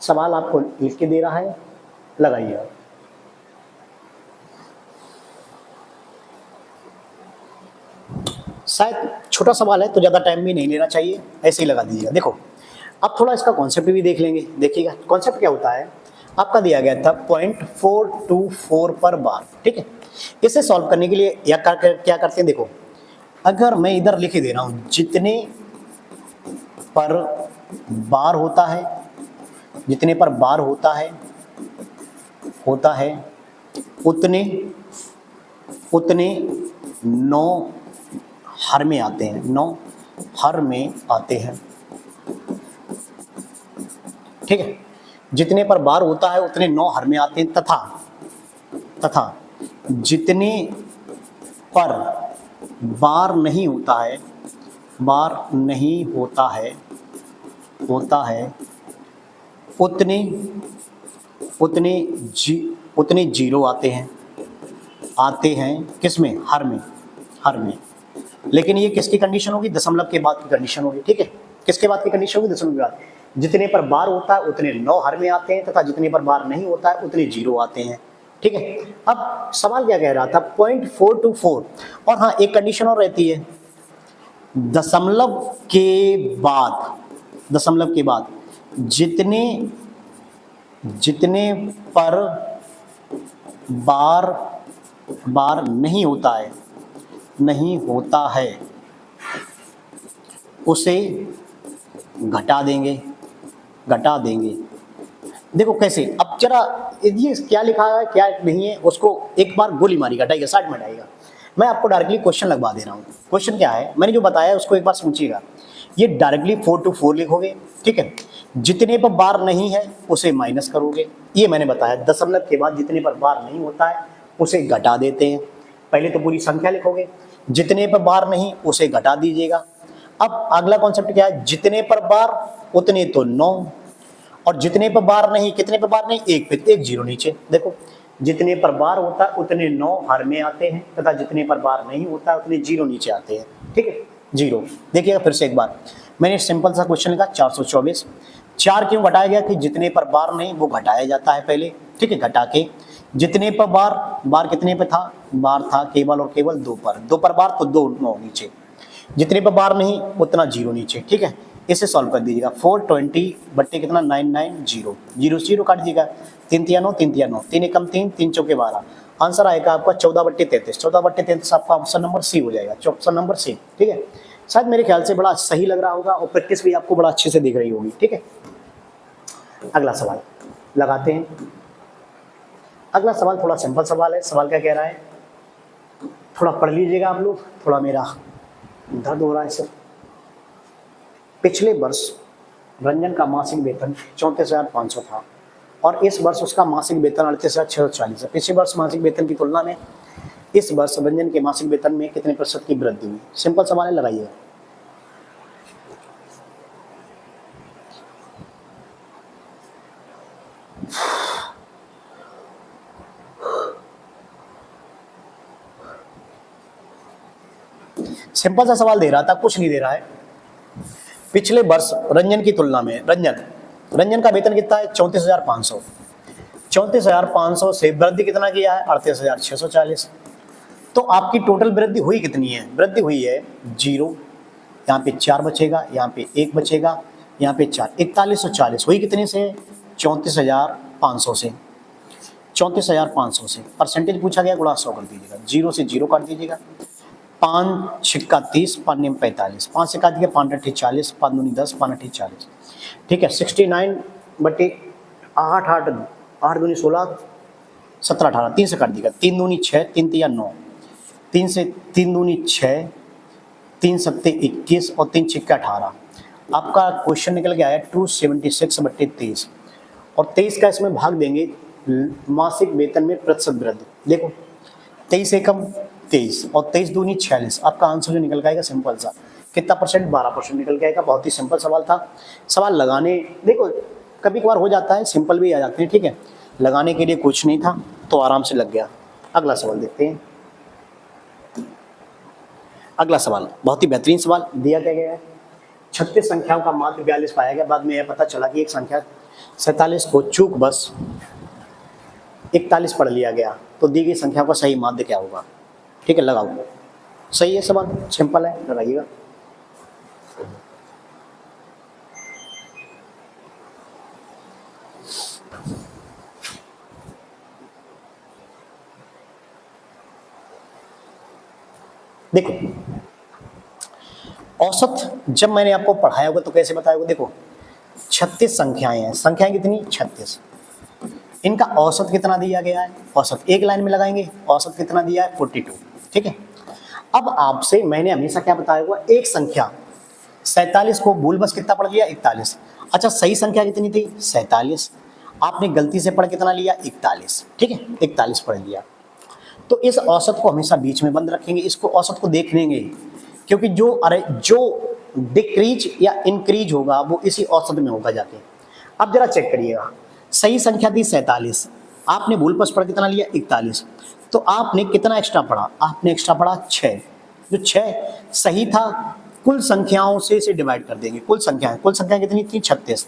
सवाल आपको लिख के दे रहा है, लगाइएगा। शायद छोटा सवाल है तो ज़्यादा टाइम भी नहीं लेना चाहिए, ऐसे ही लगा दीजिएगा। देखो अब थोड़ा इसका कॉन्सेप्ट भी देख लेंगे। देखिएगा कॉन्सेप्ट क्या होता है, आपका दिया गया था 0.424 पर बार। ठीक है, इसे सॉल्व करने के लिए या क्या करते हैं, देखो अगर मैं इधर लिख दे रहा हूँ जितने पर बार होता है, जितने पर बार होता है उतने 9 हर में आते हैं, 9 हर में आते हैं। ठीक है, जितने पर बार होता है उतने 9 हर में आते हैं, तथा जितने पर बार नहीं होता है उतने जीरो आते हैं किसमें, हर में। लेकिन ये किसकी कंडीशन होगी, दशमलव के बाद की कंडीशन होगी। ठीक है, किसके बाद की कंडीशन होगी, दशमलव के बाद। जितने पर बार होता है उतने 9 हर में आते हैं तथा जितने पर बार नहीं होता है उतने जीरो आते हैं। ठीक है, अब सवाल क्या कह रहा था 0.424, और हाँ एक कंडीशन और रहती है, दशमलव के बाद जितने पर बार नहीं होता है उसे घटा देंगे। देखो कैसे, अब जरा ये क्या लिखा है क्या नहीं है उसको एक बार गोली मारी घटाइएगा, 60 में हटाइएगा। मैं आपको डायरेक्टली क्वेश्चन लगवा दे रहा हूँ। क्वेश्चन क्या है, मैंने जो बताया उसको एक बार समझिएगा। ये डायरेक्टली 4 to 4 लिखोगे। ठीक है, जितने पर बार नहीं है उसे माइनस करोगे, ये मैंने बताया। दशमलव के बाद जितने पर बार नहीं होता है उसे घटा देते हैं। पहले तो पूरी संख्या लिखोगे, जितने पर बार नहीं उसे घटा दीजिएगा। अब अगला कॉन्सेप्ट क्या है, जितने पर बार उतने तो 9, और जितने पर बार नहीं, कितने पर बार नहीं, एक जीरो नीचे। देखो जितने पर बार होता है उतने 9 हर में आते हैं तथा जितने पर बार नहीं होता है उतने जीरो नीचे आते हैं। ठीक है, जीरो। देखिएगा फिर से एक बार, मैंने सिंपल सा क्वेश्चन लिखा 424। 4 क्यों घटाया गया कि जितने पर बार नहीं वो घटाया जाता है पहले। ठीक है, घटा के जितने पर बार कितने पे था, बार था केवल और केवल 2 पर बार तो 2 9 नीचे, जितने पर बार नहीं उतना जीरो नीचे। ठीक है, इसे सॉल्व कर दीजिएगा। 420 बट्टे कितना 990, जीरो जीरो काट दीजिएगा, 3 तिया 9, 3 तिया 9, 3 एकम 3, 3 चौके 12। आंसर आएगा आपका 14/33। 14/33 आपका ऑप्शन नंबर सी हो जाएगा, ऑप्शन नंबर सी। ठीक है, शायद मेरे ख्याल से बड़ा सही लग रहा होगा और प्रैक्टिस भी आपको बड़ा अच्छे से दिख रही होगी। ठीक है, अगला सवाल लगाते हैं। अगला सवाल थोड़ा सिंपल सवाल है। सवाल क्या कह रहा है, थोड़ा पढ़ लीजिएगा आप लोग, थोड़ा मेरा दर्द हो रहा है सर। पिछले वर्ष रंजन का मासिक वेतन 34,500 था और इस वर्ष उसका मासिक वेतन 38,640 है। पिछले वर्ष मासिक वेतन की तुलना में इस वर्ष रंजन के मासिक वेतन में कितने प्रतिशत की वृद्धि हुई। सिंपल सवाल है, लगाइएगा। सिंपल सा सवाल दे रहा था, कुछ नहीं दे रहा है। पिछले वर्ष रंजन की तुलना में रंजन का वेतन कितना है 34,500। 34,500 से वृद्धि कितना किया है 38,640। तो आपकी टोटल वृद्धि हुई कितनी है? वृद्धि हुई है 0, यहाँ पे 4 बचेगा, यहाँ पे 1 बचेगा, यहाँ पे 4, 4140 हुई कितने से? 34,500 से। 34,500 से परसेंटेज पूछा गया, गुणा 100 कर दीजिएगा, 0 से 0 काट दीजिएगा, 5 छिक्का 30, 5 निम 45, 5 से काट दिया 5 अट्ठी 40, 5 दूनी 10, 5 अट्ठी 40। ठीक है, 69/8, 8 दूनी 16, 17 18, 3 से काट दिएगा, 3 दूनी 6, 3 तिया 9, 3 से 3 दूनी 6, 3 सत्ते 21 और 3 छिक्का 18। आपका क्वेश्चन निकल के आया 276/23 और 23 का इसमें भाग देंगे मासिक वेतन में प्रतिशत वृद्धि। देखो 23 एकम 23 और 23 दूनी 46। आपका आंसर जो निकल के आएगा सिंपल सा कितना परसेंट? 12% निकल के आएगा। बहुत ही सिंपल सवाल था। सवाल लगाने देखो कभी कभार हो जाता है, सिंपल भी आ जाते हैं, ठीक है, लगाने के लिए कुछ नहीं था तो आराम से लग गया। अगला सवाल देखते हैं। अगला सवाल बहुत ही बेहतरीन सवाल दिया गया है। 36 संख्याओं का माध्य 42 पाया गया। बाद में यह पता चला कि एक संख्या 47 को चूक बस 41 पढ़ लिया गया, तो दी गई संख्या का सही माध्य क्या होगा? ठीक है, लगाओ। सही है सवाल, सिंपल है, लगाइएगा। देखो औसत जब मैंने आपको पढ़ाया होगा तो कैसे बताया होगा? देखो 36 संख्याएं हैं, संख्याएं कितनी? 36। इनका औसत कितना दिया गया है? औसत एक लाइन में लगाएंगे, औसत कितना दिया है? 42। ठीक है, अब आपसे मैंने हमेशा क्या बताया हुआ? एक संख्या 47 को भूल बस कितना पढ़ लिया? 41। अच्छा, सही संख्या कितनी थी? 47। आपने गलती से पढ़ कितना लिया? 41। ठीक है, 41 पढ़ लिया। तो इस औसत को हमेशा बीच में बंद रखेंगे, इसको औसत को देख लेंगे, क्योंकि जो डिक्रीज या इंक्रीज होगा वो इसी औसत में होगा जाके। अब जरा चेक करिएगा, सही संख्या थी 47, आपने भूल बस पढ़ कितना लिया? 41। तो आपने कितना एक्स्ट्रा पढ़ा? आपने एक्स्ट्रा पढ़ा 6। जो 6 सही था, कुल संख्याओं से इसे डिवाइड कर देंगे। कुल संख्या कितनी थी? 36।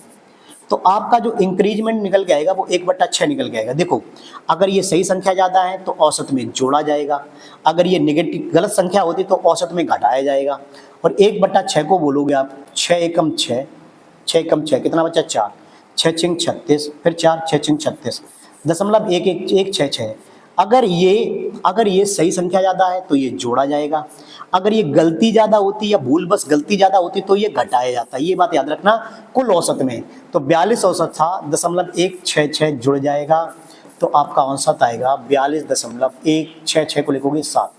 तो आपका जो इंक्रीजमेंट निकल के आएगा वो 1/6 निकल के आएगा। देखो अगर ये सही संख्या ज़्यादा है तो औसत में जोड़ा जाएगा, अगर ये नेगेटिव गलत संख्या होती तो औसत में घटाया जाएगा। और 1/6 को बोलोगे आप, 6 एकम 6, 6 एकम 6 कितना बचा? 4, 6 छिंग 36, फिर 4, 6 छिंग 36, 0.116। अगर ये सही संख्या ज़्यादा है तो ये जोड़ा जाएगा, अगर ये गलती ज़्यादा होती या भूल बस गलती ज़्यादा होती तो ये घटाया जाता है। ये बात याद रखना। कुल औसत में तो 42 औसत था, 0.166 जुड़ जाएगा, तो आपका औसत आएगा 42.166 को लिखोगे 7,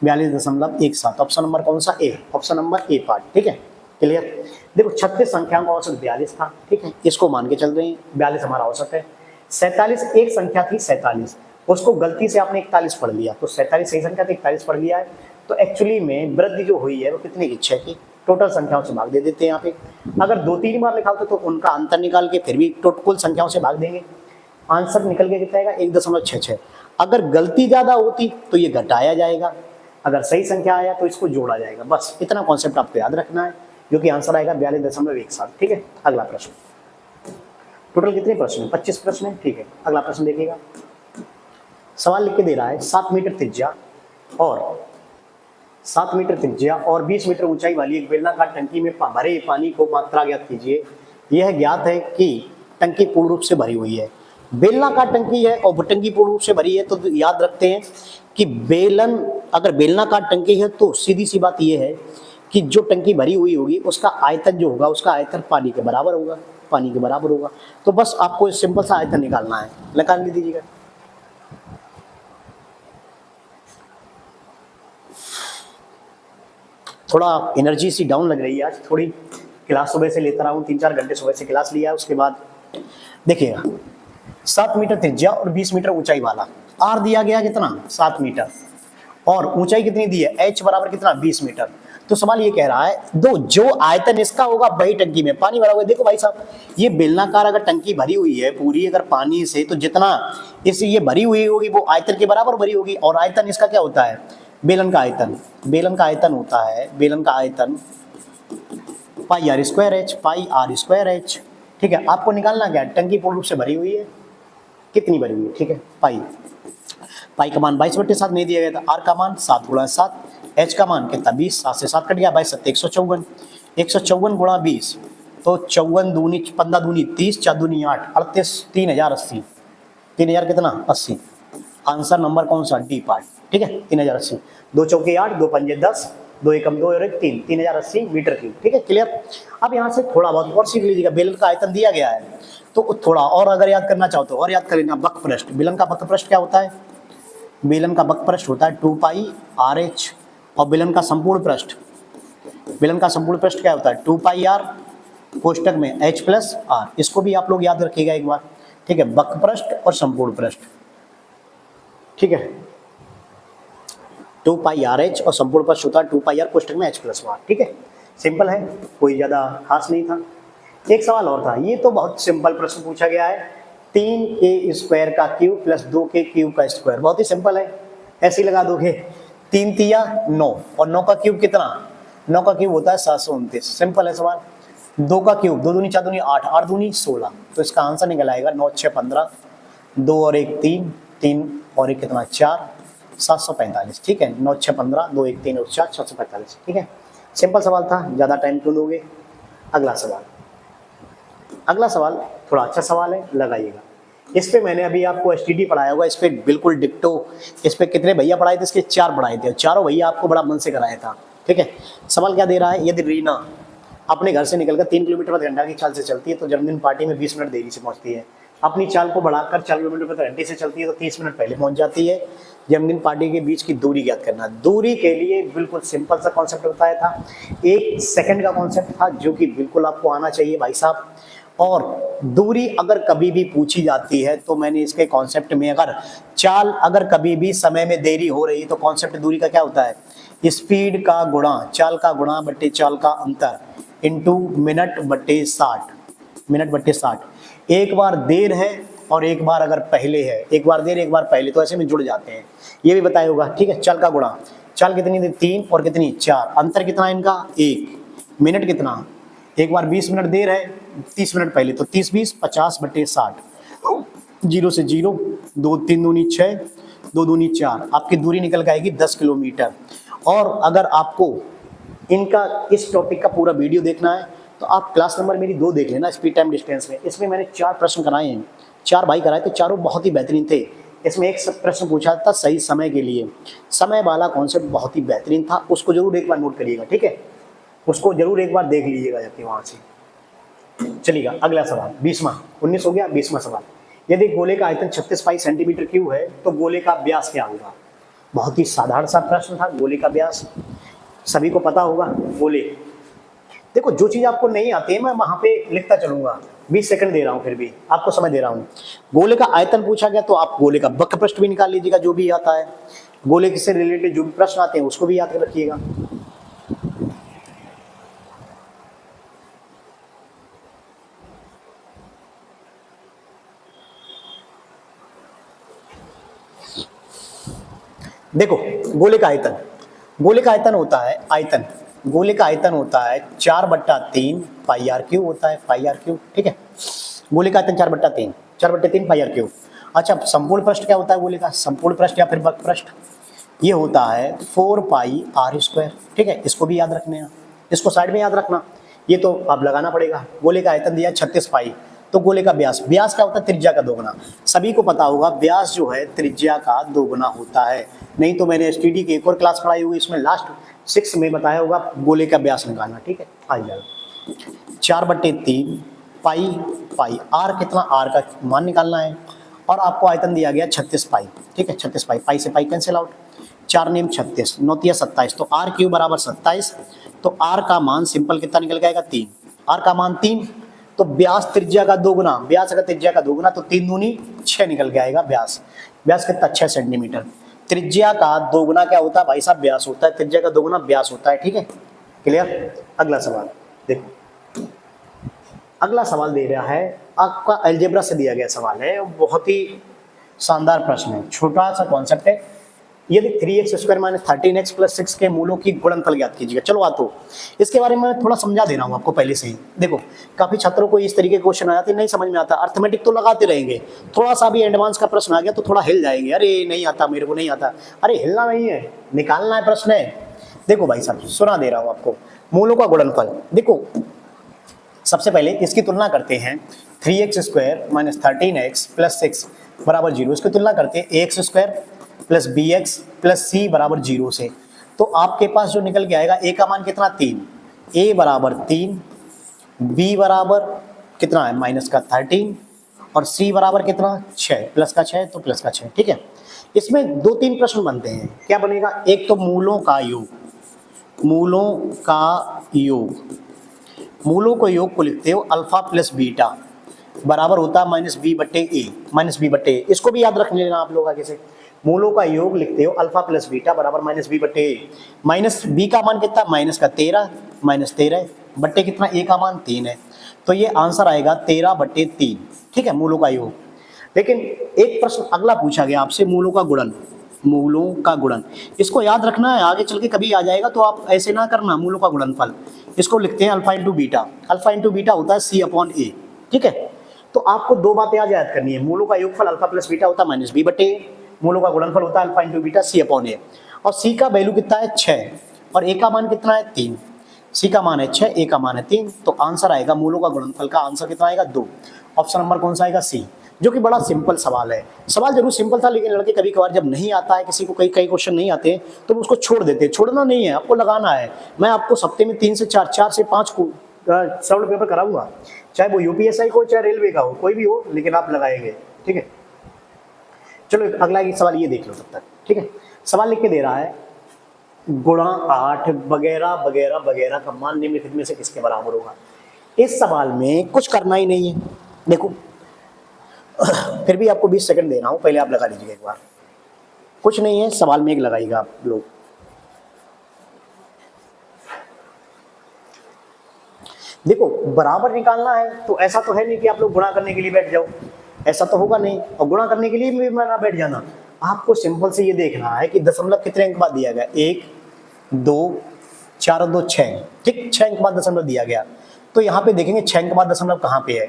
42.17। ऑप्शन नंबर कौन सा? A. Option number A part. ठीक है, क्लियर। देखो 36 संख्याओं का औसत 42 था, ठीक है, इसको मान के चल रहे हैं, 42 हमारा औसत है। 47 एक संख्या थी 47, उसको गलती से आपने 41 पढ़ लिया, तो 47 सही संख्या थी, 41 पढ़ लिया है। तो एक्चुअली में वृद्धि जो हुई है वो कितनी की? 6 की। टोटल संख्याओं से भाग दे देते हैं यहाँ पे। अगर 2-3 बार लिखा होता तो उनका अंतर निकाल के फिर भी कुल संख्याओं से भाग देंगे, आंसर निकल के कितना आएगा? 1.66। अगर गलती ज़्यादा होती तो ये घटाया जाएगा, अगर सही संख्या आया तो इसको जोड़ा जाएगा। बस इतना कॉन्सेप्ट आपको याद रखना है, जो कि आंसर आएगा 42.17। ठीक है, अगला प्रश्न। टोटल कितने प्रश्न हैं? 25 प्रश्न है। ठीक है, अगला प्रश्न देखिएगा। सवाल लिख के दे रहा है 7 मीटर त्रिज्या और 20 मीटर ऊंचाई वाली एक बेलनाकार टंकी में भरे पानी को मात्रा ज्ञात कीजिए। यह ज्ञात है कि टंकी पूर्ण रूप से भरी हुई है। बेलनाकार टंकी है और टंकी पूर्ण रूप से भरी है, तो याद रखते हैं कि अगर बेलनाकार टंकी है तो सीधी सी बात यह है कि जो टंकी भरी हुई होगी उसका आयतन जो होगा, उसका आयतन पानी के बराबर होगा। तो बस आपको सिंपल सा आयतन निकालना है, निकाल दीजिएगा। थोड़ा एनर्जी सी डाउन लग रही है आज, थोड़ी क्लास सुबह से लेता रहा हूँ, 3-4 घंटे सुबह से क्लास लिया है। उसके बाद देखिएगा 7 मीटर त्रिज्या और 20 मीटर ऊंचाई वाला, आर दिया गया कितना? 7 मीटर, और ऊंचाई कितनी दी है? एच बराबर कितना? 20 मीटर। तो सवाल ये कह रहा है जो आयतन इसका होगा वही टंकी में पानी भरा हुआ है। देखो भाई साहब, ये बेलनाकार अगर टंकी भरी हुई है पूरी अगर पानी से, तो जितना इस ये भरी हुई होगी वो आयतन के बराबर भरी होगी, और आयतन इसका क्या होता है? बेलन का आयतन, बेलन का आयतन होता है, बेलन का आयतन pi R square H, pi R square H. ठीक है, आपको निकालना क्या है, टंकी पूर्ण रूप से भरी हुई है, कितनी भरी हुई है, ठीक है, पाई, पाई का मान 22/7 नहीं दिया गया था, आर का मान 7 × 7, एच का मान कितना 20, 7 से 7 कट गया, 22 154, 154 × 20 तो 54 दूनी 15 दूनी 30, 4 दूनी 8, 38, 3080, 3000 कितना 80। आंसर नंबर कौन सा, डी पार्ट, ठीक है, 3080, 2 चौके 8, 2 पंजे 10, 2 एकम 2 और 1 3, 3080 मीटर क्यूब, ठीक है, क्लियर। अब यहाँ से थोड़ा बहुत और सीख लीजिएगा, बेलन का आयतन दिया गया है तो थोड़ा और अगर याद करना चाहो तो और याद कर लेना, बक पृष्ठ, बेलन का बक पृष्ठ क्या होता है, बेलन का बक पृष्ठ होता है 2 पाई आर एच, और बेलन का संपूर्ण पृष्ठ, बेलन का संपूर्ण पृष्ठ क्या होता है 2 पाई आर कोष्टक में h प्लस आर, इसको भी आप लोग याद रखिएगा एक बार, ठीक है, बक पृष्ठ और संपूर्ण पृष्ठ, ठीक है, 2 पाई आर एच और संपूर्ण पृष्ठ होता है 2 पाई आर कोष्टक में h प्लस आर, ठीक है, सिंपल है, कोई ज्यादा खास नहीं था। एक सवाल और था, ये तो बहुत सिंपल प्रश्न पूछा गया है, 3a² का क्यूब प्लस 2k क्यूब का स्क्वायर, बहुत ही सिंपल है, ऐसे ही लगा दोगे, 3 तिया 9 और 9 का क्यूब कितना, 9 का क्यूब होता है 729, सिंपल है सवाल। 2 का क्यूब 2 दूनी 4 दूनी 8, 8 दूनी 16, तो इसका आंसर निकल आएगा 9 6 15, 2 और 1 3, 3 और 1 कितना 4, 745, ठीक है, 9 6 15, 2 1 3 और 4 745, ठीक है, सिंपल सवाल था, ज़्यादा टाइम क्यों दोगे। अगला सवाल, अगला सवाल थोड़ा अच्छा सवाल है, लगाइएगा। इस पे मैंने अभी आपको एसटीडी पढ़ाया होगा, इस पे बिल्कुल डिक्टो, इस पे कितने भैया पढ़ाए थे, इसके 4 पढ़ाए थे, चारों भैया आपको बड़ा मन से कराया था, ठीक है। सवाल क्या दे रहा है, यदि रीना अपने घर से निकलकर 3 किलोमीटर प्रति घंटा की चाल से चलती है तो जन्मदिन पार्टी में 20 मिनट देरी से पहुंचती है, अपनी चाल को बढ़ाकर 4 किलोमीटर प्रति घंटे से चलती है तो 30 मिनट पहले पहुंच जाती है, जन्मदिन पार्टी के बीच की दूरी ज्ञात करना। दूरी के लिए बिल्कुल सिंपल सा कॉन्सेप्ट बताया था, 1 सेकंड का कॉन्सेप्ट था जो कि बिल्कुल आपको आना चाहिए भाई साहब। और दूरी अगर कभी भी पूछी जाती है तो मैंने इसके कॉन्सेप्ट में, अगर चाल अगर कभी भी समय में देरी हो रही तो कॉन्सेप्ट दूरी का क्या होता है, स्पीड का गुणा, चाल का गुणा बट्टे चाल का अंतर इंटू मिनट बट्टे 60, मिनट बट्टे 60। एक बार देर है और एक बार अगर पहले है, एक बार देर एक बार पहले, तो ऐसे में जुड़ जाते हैं, ये भी बताया होगा, ठीक है। चाल का गुणा, चाल कितनी थी 3 और कितनी 4, अंतर कितना इनका 1, मिनट कितना, एक बार 20 मिनट देर है 30 मिनट पहले, तो 30 20 50 बट्टे 60, 0 से 0, 2 3 दूनी 6, 2 दूनी 4, आपकी दूरी निकल के आएगी 10 किलोमीटर। और अगर आपको इनका इस टॉपिक का पूरा वीडियो देखना है तो आप क्लास नंबर मेरी 2 देख लेना, स्पीड टाइम डिस्टेंस में, इसमें मैंने 4 प्रश्न कराए हैं, 4 भाई कराए थे, चारों बहुत ही बेहतरीन थे। इसमें एक प्रश्न पूछा था सही समय के लिए, समय वाला कॉन्सेप्ट बहुत ही बेहतरीन था, उसको जरूर एक बार नोट करिएगा, ठीक है, उसको जरूर एक बार देख लीजिएगा जाके वहां से। चलिएगा अगला सवाल, 20वां, 19 हो गया, 20वां सवाल, यदि गोले का आयतन 36 पाई सेंटीमीटर क्यूब है तो गोले का व्यास क्या होगा। बहुत ही साधारण सा प्रश्न था, गोले का व्यास सभी को पता होगा। गोले, देखो जो चीज आपको नहीं आती है मैं वहां पे लिखता चलूंगा, 20 सेकंड दे रहा हूं, फिर भी आपको समय दे रहा हूं। गोले का आयतन पूछा गया तो आप गोले का वक्र पृष्ठ भी निकाल लीजिएगा, जो भी आता है, गोले से रिलेटेड जो भी प्रश्न आते हैं उसको भी याद रखिएगा। देखो गोले का आयतन, गोले का आयतन होता है, आयतन गोले का आयतन होता है 4/3 पाई आर क्यूब होता है, पाई आर क्यूब, ठीक है। गोले का आयतन 4/3 पाई आर क्यूब। अच्छा, संपूर्ण पृष्ठ क्या होता है गोले का, संपूर्ण पृष्ठ या फिर वक्र पृष्ठ, ये होता है 4 पाई आर स्क्वायर, ठीक है, इसको भी याद रखना, इसको साइड में याद रखना, ये तो अब लगाना पड़ेगा। गोले का आयतन दिया 36 पाई, तो गोले का व्यास, व्यास क्या होता है त्रिज्या का दोगुना, सभी को पता होगा व्यास जो है त्रिज्या का दोगुना होता है, नहीं तो मैंने एसटीडी की एक और क्लास पढ़ाई हुई, इसमें लास्ट 6 में बताया होगा गोले का व्यास निकालना, ठीक है। आ जाएगा 4/3 पाई, पाई आर कितना, आर का मान निकालना है, और आपको आयतन दिया गया 36 पाई, ठीक है, 36 पाई, पाई से पाई कैंसिल आउट, 4 नेम 36, 9 तिया 27, तो आर क्यूब बराबर 27, तो आर का मान सिंपल कितना निकल जाएगा 3, आर का मान 3, तो व्यास त्रिज्या का दोगुना, व्यास अगर त्रिज्या का दोगुना तो 3 दूनी 6 निकल के आएगा व्यास, व्यास कितना 6 सेंटीमीटर। त्रिज्या का दोगुना क्या होता है भाई साहब, व्यास होता है, त्रिज्या का दोगुना व्यास होता है, ठीक है, क्लियर। अगला सवाल देखो, अगला सवाल दे रहा है आपका अलजेब्रा से दिया गया सवाल है, बहुत ही शानदार प्रश्न है, छोटा सा कॉन्सेप्ट है, यदि 3x square minus 13x plus 6 के मूलों की गुणनफल ज्ञात कीजिएगा। चलो आ तो इसके बारे में थोड़ा समझा दे रहा हूँ आपको पहले से ही। देखो काफी छात्रों को इस तरीके के क्वेश्चन आ जाते हैं, नहीं समझ में आता, अर्थमेटिक तो लगाते रहेंगे, थोड़ा सा भी एडवांस का प्रश्न आ गया तो थोड़ा हिल जाएंगे, अरे नहीं आता मेरे को नहीं आता। अरे हिलना नहीं है, निकालना है प्रश्न है। देखो भाई साहब सुना दे रहा हूँ आपको, मूलों का गुणनफल। देखो सबसे पहले इसकी तुलना करते हैं 3x square minus 13x plus 6 बराबर 0, इसकी तुलना करते हैं ax square plus bx plus c बराबर 0 से। तो आपके पास जो निकल के आएगा a का मान कितना 3, a बराबर 3, b बराबर कितना है माइनस का 13 और c बराबर कितना 6, प्लस का 6 तो प्लस का 6। ठीक है, इसमें 2-3 प्रश्न बनते हैं। क्या बनेगा, एक तो मूलों का योग, मूलों का योग, मूलों को योग को लिखते हो अल्फा प्लस बीटा बराबर होता है माइनस बी बट्टे ए, माइनस बी बट्टे ए। इसको भी याद रख लेना आप लोग आगे से, मूलों का योग लिखते हो अल्फा प्लस बीटा बराबर माइनस बी बट्टे ए। माइनस बी का मान कितना, माइनस का 13, माइनस 13 बट्टे कितना, ए का मान 3 है, तो ये आंसर आएगा 13 बट्टे 3। ठीक है, मूलों का योग। लेकिन एक प्रश्न अगला पूछा गया आपसे, मूलों का गुणन, मूलों का गुणन, इसको याद रखना है, आगे चल के कभी आ जाएगा तो आप ऐसे ना करना। मूलों का गुणनफल इसको लिखते हैं alpha into beta, alpha into beta होता है सी अपॉन ए। ठीक है, तो आपको दो बातें आज याद करनी है, मूलों का योगफल अल्फा प्लस बीटा होता है माइनस बी बटे ए, मूलों का गुणनफल होता है अल्फा इंटू बीटा सी अपॉन ए, और सी का वैल्यू कितना है 6 और ए का मान कितना है 3। सी का मान है 6, ए का मान है 3, तो आंसर आएगा मूलों का गुणनफल का आंसर कितना आएगा 2। ऑप्शन नंबर कौन सा आएगा, सी, जो कि बड़ा सिंपल सवाल है। सवाल जरूर सिंपल था, लेकिन लड़के कभी कभार जब नहीं आता है, किसी को कई क्वेश्चन नहीं आते तो उसको छोड़ देते हैं। छोड़ना नहीं है, आपको लगाना है। मैं आपको सप्ते में 3 से 4, 4 से 5 को सवाल पेपर कराऊंगा, चाहे वो यूपीएसआई को चाहे रेलवे का हो, कोई भी हो, लेकिन आप लगाएंगे। ठीक है, चलो अगला एक सवाल ये देख लो तब तक। ठीक है, सवाल लिख के दे रहा है गुणा 8 वगैरह वगैरह वगैरह का मान निम्नलिखित में से किसके बराबर होगा। इस सवाल में कुछ करना ही नहीं है। देखो फिर भी आपको 20 सेकंड दे रहा हूं, पहले आप लगा लीजिएगा एक बार। कुछ नहीं है, सवाल में एक लगाइएगा आप लोग। देखो बराबर निकालना है तो ऐसा तो है नहीं कि आप लोग गुणा करने के लिए बैठ जाओ, ऐसा तो होगा नहीं, और गुणा करने के लिए भी ना बैठ जाना। आपको सिंपल से ये देखना है कि दशमलव कितने अंक बाद दिया गया, 1 2 4 और 2 6। ठीक, 6 अंक बाद दशमलव दिया गया, तो यहाँ पे देखेंगे 6 अंक बाद दशमलव कहाँ पे है।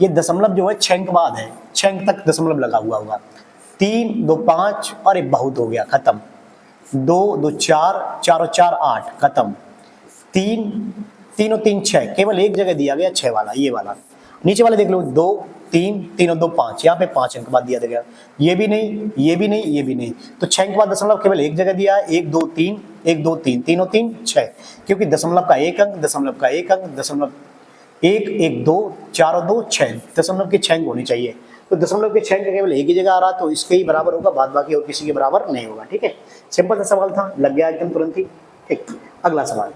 ये दशमलव जो है 6 अंक बाद है, 6 अंक तक दशमलव लगा हुआ होगा। 3 2 5 और एक बहुत हो गया, खत्म। 2 2 4, 4 और 4 8, खत्म। 3 3 और 3 6, केवल एक जगह दिया गया 6 वाला, ये वाला। नीचे वाले देख लो, 2 3 3 और 2 5, यहाँ पे 5 अंक बाद दिया गया। ये भी नहीं, ये भी नहीं, ये भी नहीं, तो 6 अंक बाद दशमलव केवल एक जगह दिया है, 1 2 3 1 2 3 3 और 3 6, क्योंकि दशमलव का एक अंक, दशमलव का एक अंक, दशमलव 1 1 2 4 और 2 6, दशमलव के 6 अंक होने चाहिए। तो दशमलव के 6 अंक केवल एक ही जगह आ रहा, तो इसके ही बराबर होगा, बाद बाकी और किसी के बराबर नहीं होगा। ठीक है, सिंपल सा सवाल था, लग गया एकदम तुरंत ही। ठीक, अगला सवाल।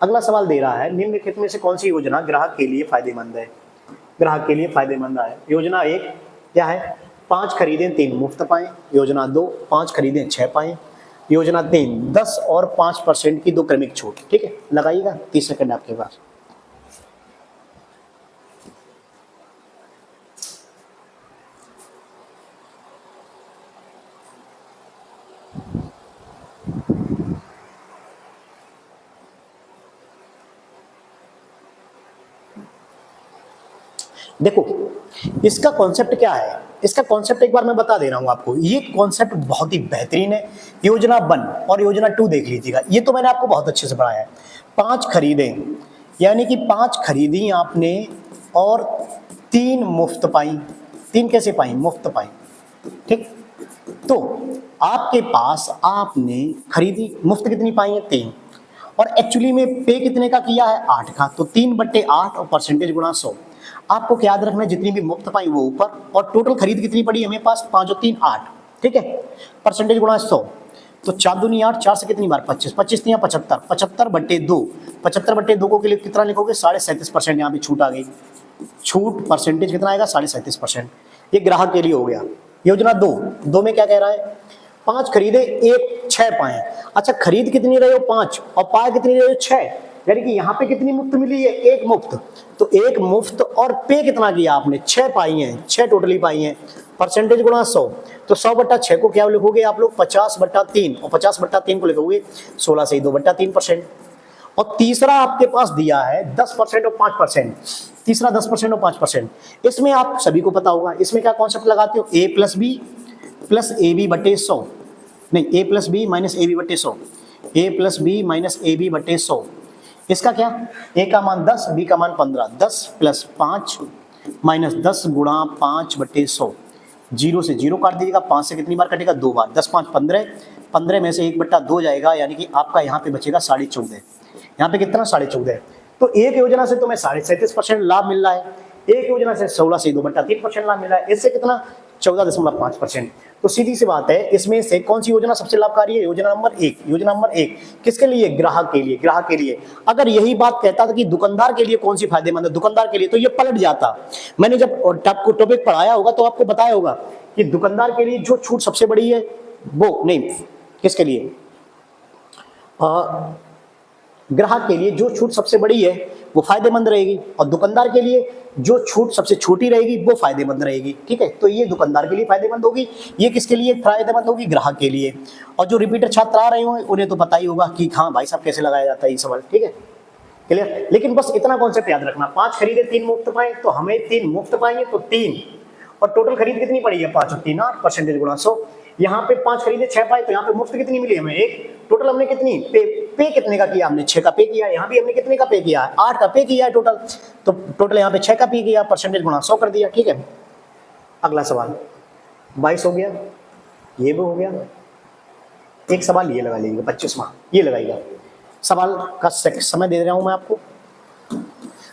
अगला सवाल दे रहा है निम्नलिखित में से कौन सी योजना ग्राहक के लिए फायदेमंद है। ग्राहक के लिए फायदेमंद है। योजना 1 क्या है, 5 खरीदें 3 मुफ्त पाएं। योजना 2 5 खरीदें 6 पाएं। योजना 3 10 और 5% की 2 क्रमिक छूट। ठीक है, लगाइएगा, 30 सेकंड आपके पास। देखो इसका कॉन्सेप्ट क्या है, इसका कॉन्सेप्ट एक बार मैं बता दे रहा हूं आपको। ये कॉन्सेप्ट बहुत ही बेहतरीन है। योजना 1 और योजना 2 देख लीजिएगा, ये तो मैंने आपको बहुत अच्छे से पढ़ाया है। 5 खरीदें, यानी कि 5 खरीदी आपने और 3 मुफ्त पाई। 3 कैसे पाई, मुफ्त पाई। ठीक, तो आपके पास आपने खरीदी, मुफ्त कितनी पाई है 3, और एक्चुअली में पे कितने का किया है 8 का, तो 3/8 और परसेंटेज गुणा 100। आपको क्या याद रखना है, जितनी भी मुफ्त पाई वो ऊपर, और टोटल खरीद कितनी पड़ी हमें पास 5 और 3 8। ठीक है, परसेंटेज गुणा 100, तो 4 दूनी 8, 4 से कितनी बार 25, 25 3 75, 75/2, 75/2 को के लिए कितना लिखोगे 37.5%। यहाँ पे छूट आ गई, छूट परसेंटेज कितना आएगा 37%। ये ग्राहक के लिए हो गया। योजना 2 में क्या कह रहा है, 5 खरीदे 1 6 पाए। अच्छा, खरीद कितनी रहे हो 5 और पाए कितनी रहे हो 6, यानी कि यहाँ पे कितनी मुफ्त मिली है, एक मुफ्त, तो एक मुफ्त और पे कितना किया आपने, 6 पाई हैं, 6 टोटली पाई हैं, परसेंटेज गुणा 100, तो 100/6 को क्या लिखोगे आप लोग 50/3, और 50/3 को लिखोगे 16 से 2/3%। और तीसरा आपके पास दिया है 10% और 5%, तीसरा 10% और 5%। इसमें आप सभी को पता होगा, इसमें क्या कॉन्सेप्ट लगाते हो, a plus b plus a b बटे 100, नहीं a plus b minus a b बटे 100, a plus b minus a b बटे 100। इसका क्या, a का मान 10, b का मान 15, 10 प्लस 5 माइनस 10 गुणा 5/100, 0 से 0 काट दीजिएगा, 5 से कितनी बार कटेगा, 2 बार, 10 5 15, 15 में से 1/2 जाएगा, यानी कि आपका यहाँ पे बचेगा 14.5, यहाँ पे कितना 14.5। तो एक योजना से तुम्हें 37.5% लाभ मिल रहा है, एक योजना से 16 से 2/3% लाभ मिल रहा है, इससे कितना 14.5%। तो सीधी सी बात है, इसमें से कौन सी योजना सबसे लाभकारी है, योजना नंबर 1, योजना नंबर 1 किसके लिए, ग्राहक के लिए, ग्राहक के लिए। अगर यही बात कहता था कि दुकानदार के लिए कौन सी फायदेमंद है, दुकानदार के लिए, तो ये पलट जाता। मैंने जब टॉपिक पढ़ाया होगा तो आपको बताया होगा कि दुकानदार के लिए जो छूट सबसे बड़ी है वो नहीं, किसके लिए, ग्राहक के लिए जो छूट सबसे बड़ी है वो फायदेमंद रहेगी, और दुकानदार के लिए जो छूट सबसे छोटी रहेगी वो फायदेमंद रहेगी। ठीक है, तो ये दुकानदार के लिए फायदेमंद होगी, ये किसके लिए फायदेमंद होगी, ग्राहक के लिए। और जो रिपीटर छात्र आ रहे होंगे उन्हें तो पता ही होगा कि हाँ भाई साहब कैसे लगाया जाता है ये सवाल। ठीक है, क्लियर। लेकिन बस इतना कॉन्सेप्ट याद रखना, 5 खरीदे 3 मुफ्त पाए, तो हमें 3 मुफ्त पाएंगे तो 3, और टोटल खरीद कितनी पड़ी है 5 और 3 8, परसेंटेज गुणा 100। यहाँ पे 5 खरीदे 6 पाए, तो यहाँ पे मुफ्त कितनी मिली हमें 1, टोटल हमने कितनी पे कितने का किया, हमने 6 का पे किया, यहाँ भी हमने कितने का पे किया है 8 का पे किया है टोटल, तो टोटल यहाँ पे 6 का पे किया, परसेंटेज गुणा 100 कर दिया। ठीक है, अगला सवाल 22 हो गया, ये भी हो गया, एक सवाल ये लगा लीजिएगा 25वां, ये लगाइएगा। सवाल का समय दे रहा हूं मैं आपको।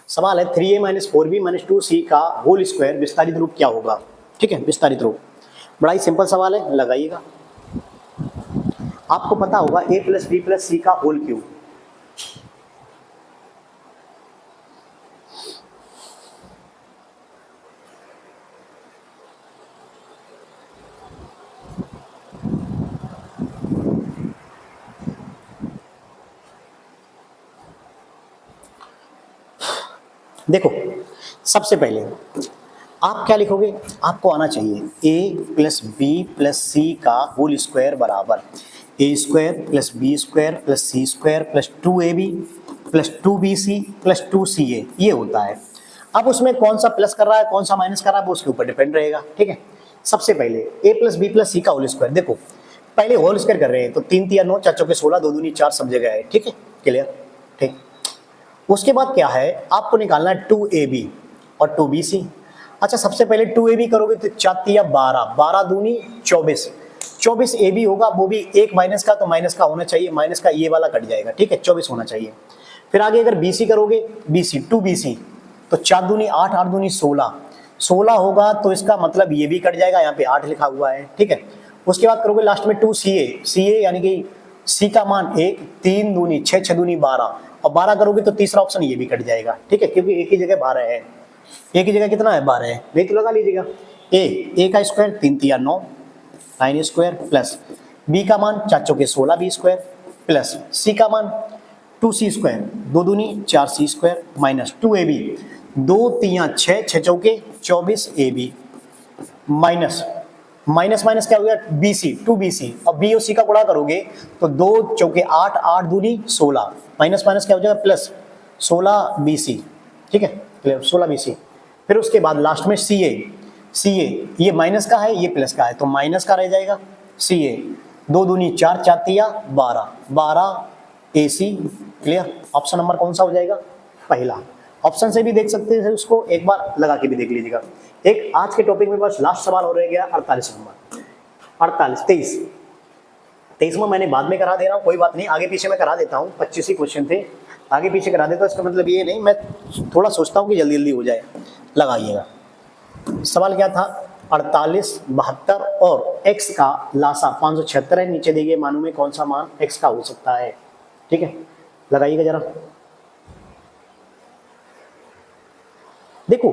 सवाल है 3a - 4b - 2c का होल स्क्वायर विस्तारित रूप क्या होगा। ठीक है, विस्तारित रूप बड़ा ही सिंपल सवाल है, लगाइएगा। आपको पता होगा a + b + c का होल क्यूब, देखो सबसे पहले आप क्या लिखोगे, आपको आना चाहिए a + b + c का होल स्क्वायर बराबर a² + b² + c² + 2ab + 2bc + 2ca, ये होता है। अब उसमें कौन सा प्लस कर रहा है कौन सा माइनस कर रहा है वो उसके ऊपर डिपेंड रहेगा। ठीक है, सबसे पहले a + b + c का होल स्क्वायर, देखो पहले होल स्क्वायर कर रहे हैं तो 3 × 9 = 4 × 16, 2 दूनी 4 सब जगह है। ठीक है, क्लियर। ठीक, उसके बाद क्या है, आपको निकालना है 2ab और 2bc। अच्छा, सबसे पहले 2ab करोगे तो 4 × 12, 12 दूनी 24, 24 ab होगा, वो भी एक माइनस का, तो माइनस का होना चाहिए, माइनस का ये वाला कट जाएगा। ठीक है, 24 होना चाहिए। फिर आगे अगर bc करोगे, bc 2bc, तो 4 दूनी 8, 8 दूनी 16, 16 होगा, तो इसका मतलब ये भी कट जाएगा, यहाँ पे 8 लिखा हुआ है। ठीक है, उसके बाद करोगे लास्ट में 2ca, ca यानी कि c का मान 1, 3 दूनी 6, 6 दूनी 12, और 12 करोगे तो तीसरा ऑप्शन ये भी कट जाएगा। ठीक है, क्योंकि एक ही जगह 12 है, एक ही जगह कितना है 12 है, नहीं तो लगा लीजिएगा a का स्क्वायर 3 × 9 9² प्लस b का मान 4 × 16 b² प्लस c का मान 2c², 2 दूनी 4c² माइनस 2ab, 2 × 6, 6 चौके 24 ab माइनस माइनस माइनस क्या हो गया bc 2bc, और b और c का गुणा करोगे तो 2 चौके 8, 8 दूनी 16, माइनस माइनस क्या हो जाएगा प्लस 16 bc। ठीक है, क्लियर, 16 bc। फिर उसके बाद लास्ट में ca, ये माइनस का है ये प्लस का है, तो माइनस का रह जाएगा ca, 2 दूनी 4, 4 × 12, 12 ac। क्लियर, ऑप्शन नंबर कौन सा हो जाएगा, पहला। ऑप्शन से भी देख सकते हैं उसको, एक बार लगा के भी देख लीजिएगा। एक आज के टॉपिक में बस लास्ट सवाल हो रह गया 48 नंबर, 48 23 में मैंने बाद में करा दे रहा हूँ, कोई बात नहीं, आगे पीछे मैं करा देता हूँ, 25 ही क्वेश्चन थे, आगे पीछे करा देता हूँ। इसका मतलब ये नहीं, मैं थोड़ा सोचता हूँ कि जल्दी जल्दी हो जाए। लगाइएगा, सवाल क्या था, 48, 72 और x का लासा 576 है, नीचे दिए गए मानों में कौन सा मान x का हो सकता है। ठीक है, लगाइएगा जरा। देखो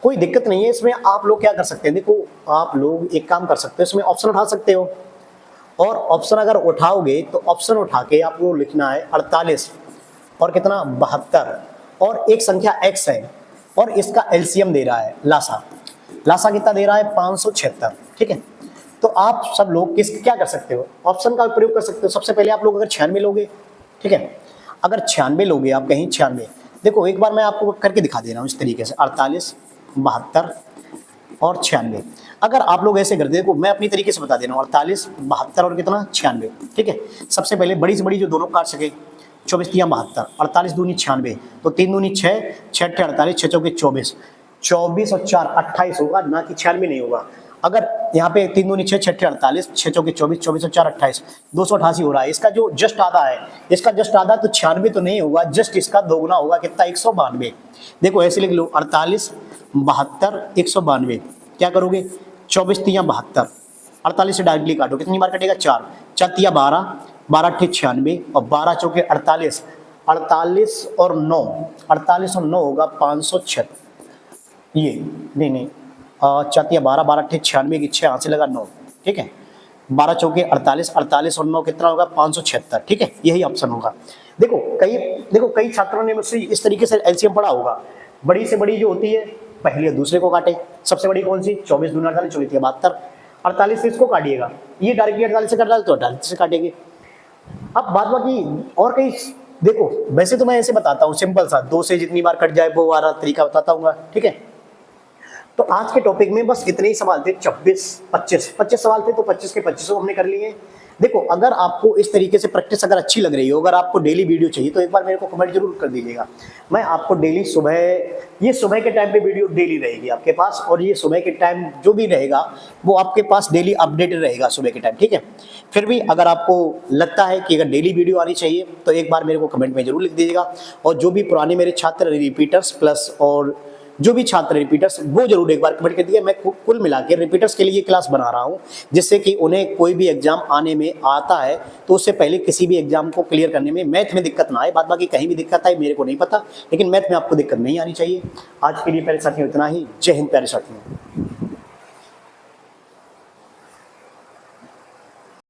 कोई दिक्कत नहीं है इसमें, आप लोग क्या कर सकते हैं, देखो आप लोग एक काम कर सकते हो, इसमें ऑप्शन उठा सकते हो, और ऑप्शन अगर उठाओगे तो ऑप्शन उठा के आपको लिखना है 48 और कितना 72 और एक संख्या x है और इसका एलसीएम दे रहा है लासा। लासा कितना दे रहा है 576। ठीक है, तो आप सब लोग क्या कर सकते हो, ऑप्शन का प्रयोग कर सकते हो। सबसे पहले आप लोग अगर 96 लोगे, ठीक है, अगर 96 लोगे आप कहीं 96, देखो एक बार मैं आपको करके दिखा दे रहा हूँ इस तरीके से 48, 72 और 96। अगर आप लोग ऐसे कर दे, देखो मैं अपनी तरीके से बता दे रहा हूँ 48, 72 और कितना 96। ठीक है, सबसे पहले बड़ी से बड़ी जो दोनों काट सके 24 तिया 72, 48 दूनी 96, तो 3 दूनी 6, 6 अट्ठे 48, 6 चौके 24, 24 और 4 28 होगा, ना कि 96 नहीं होगा। अगर यहाँ पे 3 दूनी 6, 6 अट्ठे 48, 6 चौके 24, 24 और 4 28, 288 हो रहा है। इसका जो जस्ट आधा है, इसका जस्ट आधा तो 96 तो नहीं होगा, जस्ट इसका दोगुना होगा, कितना 192। देखो ऐसे लिख लो 48, 72, 192। क्या करोगे 24 तिया 72, 48 से डायरेक्टली काटो, कितनी बार कटेगा 4, 4 तिया 12, 12 अट्ठे 96 और 12 चौके 48, 48 और 9, 48 और 9 होगा 576। ये नहीं 4 तिया 12, 12 अट्ठे 96 की 6 हाथ से लगा 9। ठीक है, 12 चौके 48, 48 और 9 कितना होगा 576। ठीक है, यही ऑप्शन होगा। देखो कई छात्रों ने मुझसे इस तरीके से एलसीएम पढ़ा होगा, बड़ी से बड़ी जो होती है पहले दूसरे को काटे। सबसे बड़ी कौन सी 24 दूना 48, 24 72, 48 से इसको काटिएगा, ये डायरेक्टली 48 से काटा तो 48 से काटेंगे। अब बात बाकी और कई, देखो वैसे तो मैं ऐसे बताता हूँ सिंपल सा, 2 से जितनी बार कट जाए वो वाला तरीका बताता हूँ। ठीक है, तो आज के टॉपिक में बस इतने ही सवाल थे, 25 सवाल थे, तो 25 के 25 हमने कर लिए। देखो अगर आपको इस तरीके से प्रैक्टिस अगर अच्छी लग रही हो, अगर आपको डेली वीडियो चाहिए तो एक बार मेरे को कमेंट जरूर कर दीजिएगा। मैं आपको डेली सुबह, ये सुबह के टाइम पे वीडियो डेली रहेगी आपके पास, और ये सुबह के टाइम जो भी रहेगा वो आपके पास डेली अपडेटेड रहेगा सुबह के टाइम। ठीक है, फिर भी अगर आपको लगता है कि अगर डेली वीडियो आनी चाहिए तो एक बार मेरे को कमेंट में जरूर लिख दीजिएगा। और जो भी पुराने मेरे छात्र रिपीटर्स प्लस और जो भी छात्र रिपीटर्स, वो जरूर एक बार कमेंट कर दिया। मैं कुल मिला के रिपीटर्स के लिए क्लास बना रहा हूँ, जिससे कि उन्हें कोई भी एग्जाम आने में आता है तो उससे पहले किसी भी एग्जाम को क्लियर करने में मैथ में दिक्कत ना आए। बात बाकी कहीं भी दिक्कत आए मेरे को नहीं पता, लेकिन मैथ में आपको दिक्कत नहीं आनी चाहिए। आज के लिए प्यारे साथियों इतना ही। जय हिंद प्यारे साथियों।